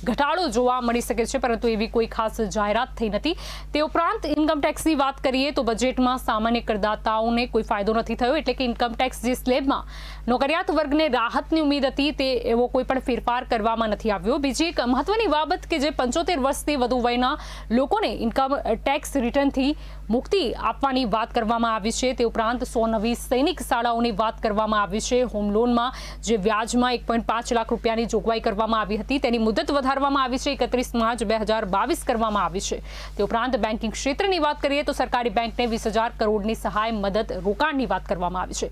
ઘટાડો જોવા મળી શકે છે, પરંતુ એવી કોઈ ખાસ જાહેરાત થઈ નથી. તે ઉપરાંત ઇન્કમ ટેક્સની વાત કરીએ તો બજેટમાં સામાન્ય કરદાતાઓને કોઈ ફાયદો નથી થયો. એટલે કે ઇન્કમ ટેક્સ જે સ્લેબમાં નોકરિયાત વર્ગને રાહતની ઉમ્મીદ હતી તે એવો કોઈ પણ ફેરફાર કરવામાં નથી આવ્યો. બીજી એક મહત્વની બાબત કે જે 75 વર્ષથી વધુ વયના લોકોને ઇન્કમ ટેક્સ રિટર્નથી મુક્તિ આપવાની વાત કરવામાં આવી છે. તે ઉપરાંત 100 નવી સૈનિક શાળાઓની વાત કરવામાં આવી છે. હોમ લોનમાં જે વ્યાજમાં 1.5 લાખ રૂપિયાની જોગવાઈ કરવામાં આવી હતી તેની મુદત વધારવામાં આવી છે. 31 માર્ચ 2022 કરવામાં આવી છે. તે ઉપરાંત બેન્કિંગ ક્ષેત્રની વાત કરીએ તો સરકારી બેંકને 20,000 કરોડની સહાય, મદદ, રોકાણની વાત કરવામાં આવી છે.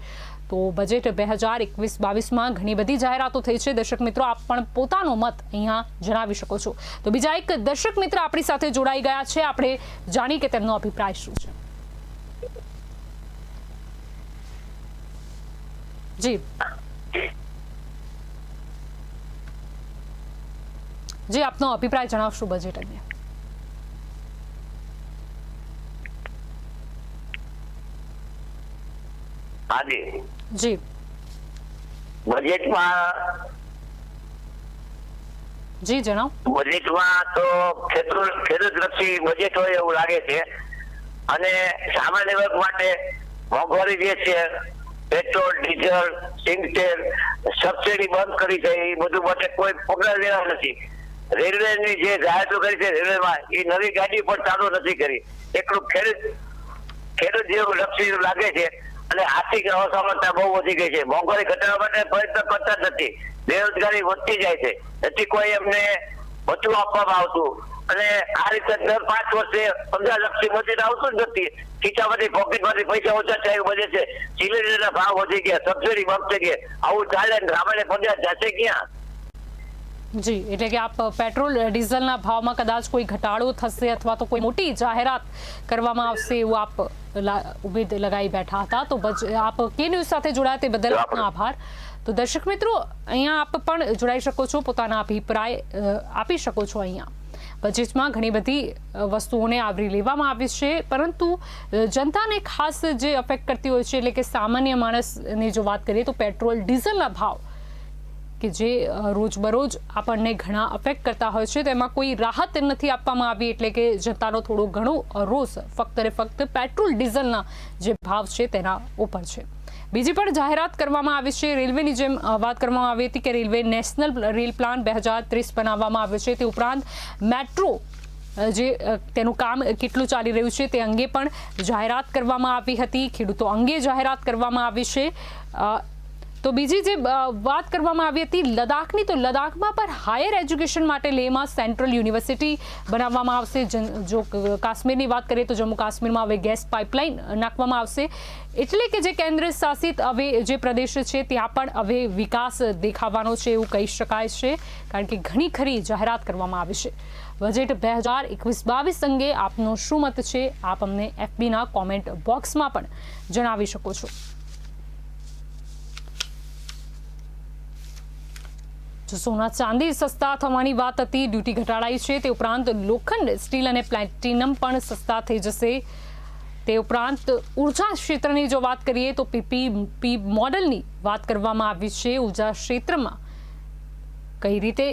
તો બજેટ 2021-22માં ઘણી બધી જાહેરાતો થઈ છે. દર્શક મિત્રો, આપ પણ પોતાનો મત અહીંયા જણાવી શકો છો. તો બીજા એક દર્શક મિત્ર આપણી સાથે જોડાઈ ગયા છે. આપણે જાણીએ કે તેમનો અભિપ્રાય શું છે. જી જી આપનો અભિપ્રાય જણાવશો બજેટ અંગે. હાજી જી. બજેટમાં જી જણાવો. બજેટમાં તો ખેડૂતલક્ષી બજેટ હોય એવું લાગે છે, અને સામાન્ય વર્ગ માટે મોંઘવારી જે છે પેટ્રોલ, ડીઝલ, સિંગતેલ સબસિડી બંધ કરી છે, એ બધું માટે કોઈ પગલાં લેવા નથી. રેલવેની જે જાહેરાતો કરી છે રેલવેમાં, એ નવી ગાડી પણ ચાલુ નથી કરી. એટલું ખેડૂત જેવું લક્ષી લાગે છે. અને આર્થિક અસમાનતા બહુ વધી ગઈ છે. મોંઘવારી ઘટાડવા માટે પ્રયત્ન કરતા જ નથી. બેરોજગારી વધતી જાય છે. એથી કોઈ એમને બચવું આપવામાં આવતું. અને આ રીતે દર 5 વર્ષે 15 લાખથી મજૂર આવતું જ નથી. ખીચામાંથી પોકેટમાંથી પૈસા ઓછા થાય એવું બને છે. સિલિન્ડરના ભાવ વધી ગયા, સબસિડી બંધ થઈ ગઈ. આવું ચાલે ને સામાન્ય પ્રજા જશે ક્યાં? જી, એટલે કે આપ પેટ્રોલ ડીઝલના ભાવમાં કદાચ કોઈ ઘટાડો થશે અથવા તો કોઈ મોટી જાહેરાત કરવામાં આવશે એવું આપ ઉમેદ લગાવી બેઠા હતા. તો આપ કે ન્યૂઝ સાથે જોડાયા તે બદલ આપનો આભાર. તો દર્શક મિત્રો, અહીંયા આપ પણ જોડાઈ શકો છો, પોતાના અભિપ્રાય આપી શકો છો. અહીંયા બજેટમાં ઘણી બધી વસ્તુઓને આવરી લેવામાં આવી છે, પરંતુ જનતાને ખાસ જે અફેક્ટ કરતી હોય છે, એટલે કે સામાન્ય માણસની જો વાત કરીએ તો પેટ્રોલ ડીઝલના ભાવ કે જે રોજબરોજ આપણને ઘણા અફેક્ટ કરતા હોય છે, તેમાં કોઈ રાહત નથી આપવામાં આવી. એટલે કે જનતાનો થોડો ઘણો રોષ ફક્ત ને ફક્ત પેટ્રોલ ડીઝલના જે ભાવ છે તેના ઉપર છે. બીજી પણ જાહેરાત કરવામાં આવી છે. રેલવેની જેમ વાત કરવામાં આવી હતી કે રેલવે નેશનલ રેલ પ્લાન 2030 બનાવવામાં આવ્યો છે. તે ઉપરાંત મેટ્રો જે તેનું કામ કેટલું ચાલી રહ્યું છે તે અંગે પણ જાહેરાત કરવામાં આવી હતી. ખેડૂતો અંગે જાહેરાત કરવામાં આવી છે. તો બીજી જે વાત કરવામાં આવી હતી લદ્દાખની, તો લદ્દાખમાં પણ હાયર એજ્યુકેશન માટે લેહમાં સેન્ટ્રલ યુનિવર્સિટી બનાવવામાં આવશે. જો કાશ્મીરની વાત કરીએ તો જમ્મુ કાશ્મીરમાં હવે ગેસ પાઇપલાઇન નાખવામાં આવશે. એટલે કે જે કેન્દ્ર શાસિત હવે જે પ્રદેશ છે ત્યાં પણ હવે વિકાસ દેખાવાનો છે એવું કહી શકાય છે, કારણ કે ઘણી ખરી જાહેરાત કરવામાં આવી છે. બજેટ 2021-22 અંગે આપનો શું મત છે? આપ અમને FBના કોમેન્ટ બોક્સમાં પણ જણાવી શકો છો. જો સોના ચાંદી સસ્તા થવાની વાત હતી, ડ્યુટી ઘટાડાઈ છે. તે ઉપરાંત લોખંડ, સ્ટીલ અને પ્લેટિનમ પણ સસ્તા થઈ જશે. તે ઉપરાંત ઉર્જા ક્ષેત્રની જો વાત કરીએ તો PPP મોડલની વાત કરવામાં આવી છે. ઉર્જા ક્ષેત્રમાં કઈ રીતે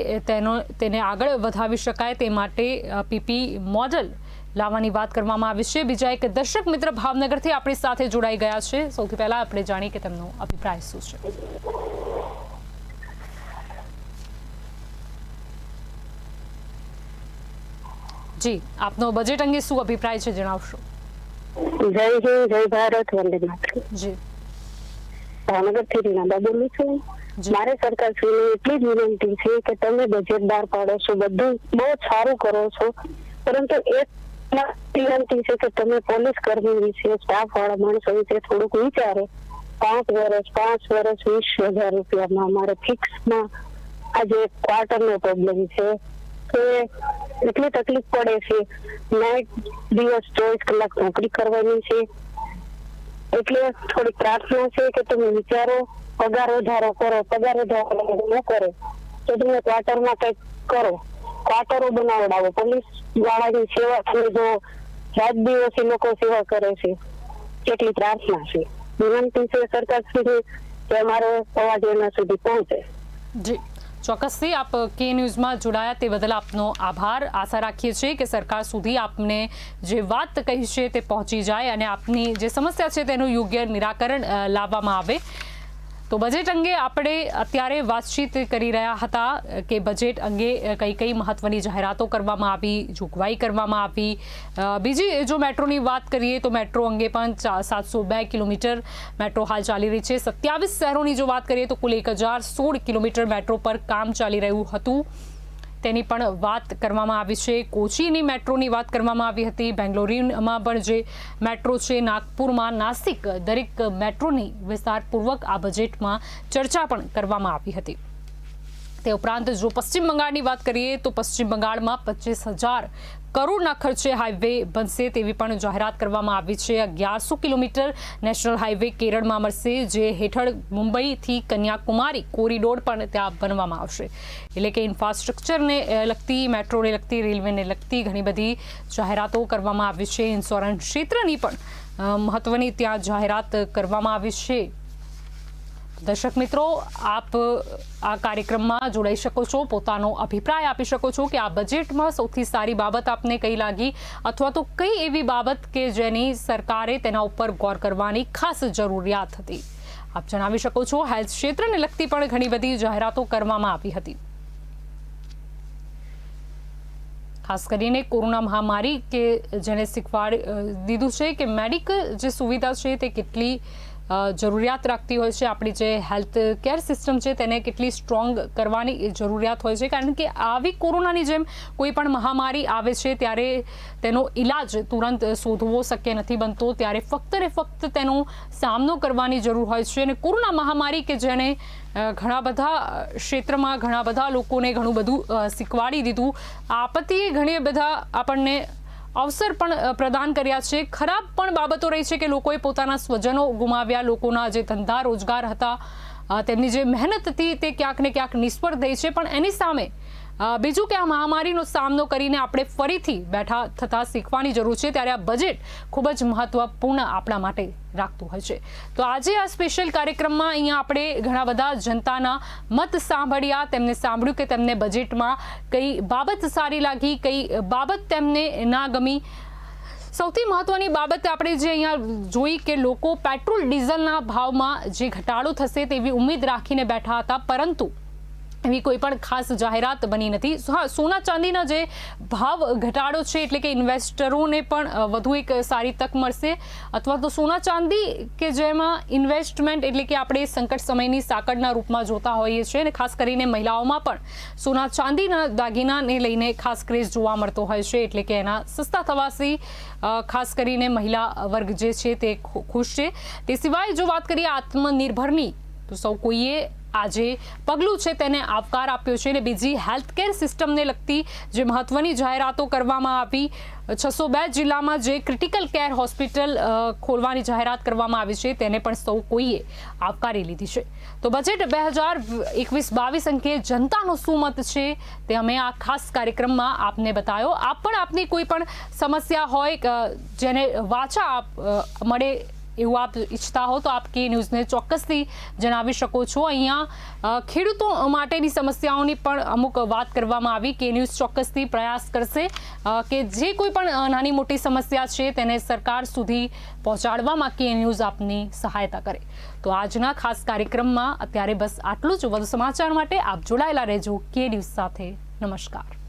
તેને આગળ વધાવી શકાય તે માટે PP મોડલ લાવવાની વાત કરવામાં આવી છે. બીજા એક દર્શક મિત્ર ભાવનગરથી આપણી સાથે જોડાઈ ગયા છે. સૌથી પહેલા આપણે જાણીએ કે તેમનો અભિપ્રાય શું છે. જી, આપનો બજેટ અંગે શું અભિપ્રાય છે જણાવશો? જય હિન્દ, જય ભારત, વંદે માતરમ. જી, ભાવનગરથી રીના બોલું છું. મારે સરકારશ્રીને એટલી જ વિનંતી છે કે તમે બજેટ બહાર પાડો છો, બધું બહુ સારું કરો છો, પરંતુ એક વિનંતી છે કે તમે પોલીસ કર્મી વિશે, સ્ટાફ વાળા માણસો વિશે થોડુંક વિચારો. 5 વર્ષ 20,000 રૂપિયામાં અમારે ફિક્સમાં આજે ક્વાર્ટરનો પ્રોબ્લેમ છે કે એટલી તકલીફ પડે છે. નાઇટ દિવસ 24 કલાક નોકરી કરવાની છે. એટલે થોડી પ્રાર્થના છે કે તમે વિચારો, પગાર વધારો કરો. પગાર વધારો ન કરે તો તમે ક્વાર્ટરમાં કંઈક કરો, ક્વાર્ટરો બનાવડાવો. પોલીસ વાળાની સેવા તમે જો રાત દિવસ એ લોકો સેવા કરે છે, એટલી પ્રાર્થના છે. વિનંતી છે સરકાર સુધી કે અમારો અવાજ એના સુધી પહોંચે. જી, ચોક્કસથી આપ કે ન્યૂઝમાં જોડાયા તે બદલ આપનો આભાર. આશા રાખીએ છીએ કે સરકાર સુધી આપને જે વાત કહી છે તે પહોંચી જાય અને આપની જે સમસ્યા છે તેનું યોગ્ય નિરાકરણ લાવવામાં આવે. તો બજેટ અંગે આપણે અત્યારે વાતચીત કરી રહ્યા હતા કે બજેટ અંગે કઈ કઈ મહત્વની જાહેરાતો કરવામાં આવી, જોગવાઈ કરવામાં આવી. બીજી જો મેટ્રોની વાત કરીએ તો મેટ્રો અંગે પણ 702 કિલોમીટર મેટ્રો હાલ ચાલી રહી છે. 27 શહેરોની જો વાત કરીએ તો કુલ 1016 કિલોમીટર મેટ્રો પર કામ ચાલી રહ્યું હતું, તેની પણ વાત કરવામાં આવી છે. કોચીની મેટ્રોની વાત કરવામાં આવી હતી. બેંગ્લોરમાં પણ જે મેટ્રો છે, નાગપુરમાં, નાસિક, દરેક મેટ્રોની વિસ્તારપૂર્વક આ બજેટમાં ચર્ચા પણ કરવામાં આવી હતી. તે ઉપરાંત જો પશ્ચિમ બંગાળની વાત કરીએ તો પશ્ચિમ બંગાળમાં 25,000 કરોડના ખર્ચે હાઈવે બનશે તેવી પણ જાહેરાત કરવામાં આવી છે. 1100 કિલોમીટર નેશનલ હાઈવે કેરળમાં મળશે, જે હેઠળ મુંબઈથી કન્યાકુમારી કોરિડોર પણ ત્યાં બનવામાં આવશે. એટલે કે ઇન્ફ્રાસ્ટ્રક્ચરને લગતી, મેટ્રોને લગતી, રેલવેને લગતી ઘણી બધી જાહેરાતો કરવામાં આવી છે. ઇન્સ્યોરન્સ ક્ષેત્રની પણ મહત્વની ત્યાં જાહેરાત કરવામાં આવી છે. દર્શક મિત્રો, આપ આ કાર્યક્રમમાં જોડાઈ શકો છો, પોતાનો અભિપ્રાય આપી શકો છો કે આ બજેટમાં સૌથી સારી બાબત આપને કઈ લાગી, અથવા તો કઈ એવી બાબત કે જેની સરકારે તેના ઉપર ગૌર કરવાની ખાસ જરૂરિયાત હતી. આપ જણાવી શકો છો, હેલ્થ ક્ષેત્રને લગતી પણ ઘણી બધી જાહેરાતો કરવામાં આવી હતી. ખાસ કરીને કોરોના મહામારી કે જેને શીખવાડી દીધું છે કે મેડિકલ જે સુવિધા છે તે કેટલી જરૂરિયાત રાખતી હોય છે. આપણી જે હેલ્થ કેર સિસ્ટમ છે તેને કેટલી સ્ટ્રોંગ કરવાની જરૂરિયાત હોય છે, કારણ કે આવી કોરોનાની જેમ કોઈ પણ મહામારી આવે છે ત્યારે તેનો ઈલાજ તુરંત શોધવો શક્ય નથી બનતો. ત્યારે ફક્ત ને ફક્ત તેનો સામનો કરવાની જરૂર હોય છે. અને કોરોના મહામારી કે જેણે ઘણા બધા ક્ષેત્રમાં ઘણા બધા લોકોને ઘણું બધું શીખવાડી દીધું, આપત્તિએ ઘણી બધા આપણને અવસર પણ પ્રદાન કર્યા છે. ખરાબ પણ બાબતો રહી છે કે લોકોએ પોતાના સ્વજનો ગુમાવ્યા, લોકોના જે ધંધા રોજગાર હતા, તેમની જે મહેનત હતી તે ક્યાંક ને ક્યાંક નિષ્ફળ થઈ છે. પણ એની સામે બીજું કે આ મહામારીનો સામનો કરીને આપણે ફરીથી બેઠા થતાં શીખવાની જરૂર છે. ત્યારે આ બજેટ ખૂબ જ મહત્વપૂર્ણ આપણા માટે રાખતું હોય છે. તો આજે આ સ્પેશિયલ કાર્યક્રમમાં અહીંયા આપણે ઘણા બધા જનતાના મત સાંભળ્યા, તેમને સાંભળ્યું કે તેમને બજેટમાં કઈ બાબત સારી લાગી, કઈ બાબત તેમને ના ગમી. સૌથી મહત્વની બાબત આપણે જે અહીંયા જોઈ કે લોકો પેટ્રોલ ડીઝલના ભાવમાં જે ઘટાડો થશે તેવી ઉમ્મીદ રાખીને બેઠા હતા, પરંતુ એવી કોઈ પણ ખાસ જાહેરાત બની નથી. હા, સોના ચાંદીના જે ભાવ ઘટાડો છે એટલે કે ઇન્વેસ્ટરોને પણ વધુ એક સારી તક મળશે, અથવા તો સોના ચાંદી કે જેમાં ઇન્વેસ્ટમેન્ટ એટલે કે આપણે સંકટ સમયની સાંકળના રૂપમાં જોતા હોઈએ છીએ. અને ખાસ કરીને મહિલાઓમાં પણ સોના ચાંદીના દાગીનાને લઈને ખાસ ક્રેઝ જોવા મળતો હોય છે, એટલે કે એના સસ્તા થવાથી ખાસ કરીને મહિલા વર્ગ જે છે તે ખુશ છે. તે સિવાય જો વાત કરીએ આત્મનિર્ભરની, તો સૌ કોઈએ આજે પગલું છે તેને આવકાર આપ્યો છે. અને બીજી હેલ્થકેર સિસ્ટમને લગતી જે મહત્વની જાહેરાતો કરવામાં આવી, 602 જિલ્લામાં જે ક્રિટિકલ કેર હોસ્પિટલ ખોલવાની જાહેરાત કરવામાં આવી છે તેને પણ સૌ કોઈએ આવકારી લીધી છે. તો બજેટ 2021-22 અંગે જનતાનો શું મત છે તે અમે આ ખાસ કાર્યક્રમમાં આપને બતાવ્યો. આપ પણ આપની કોઈ પણ સમસ્યા હોય જેને વાચા મળે એવું આપ ઈચ્છતા હો તો આપ કે ન્યૂઝને ચોક્કસથી જણાવી શકો છો. અહીંયા ખેડૂતો માટેની સમસ્યાઓની પણ અમુક વાત કરવામાં આવી. કે ન્યૂઝ ચોક્કસથી પ્રયાસ કરશે કે જે કોઈ પણ નાની મોટી સમસ્યા છે તેને સરકાર સુધી પહોંચાડવામાં કે ન્યૂઝ આપની સહાયતા કરે. તો આજના ખાસ કાર્યક્રમમાં અત્યારે બસ આટલું જ. વધુ સમાચાર માટે આપ જોડાયેલા રહેજો કે ન્યૂઝ સાથે. નમસ્કાર.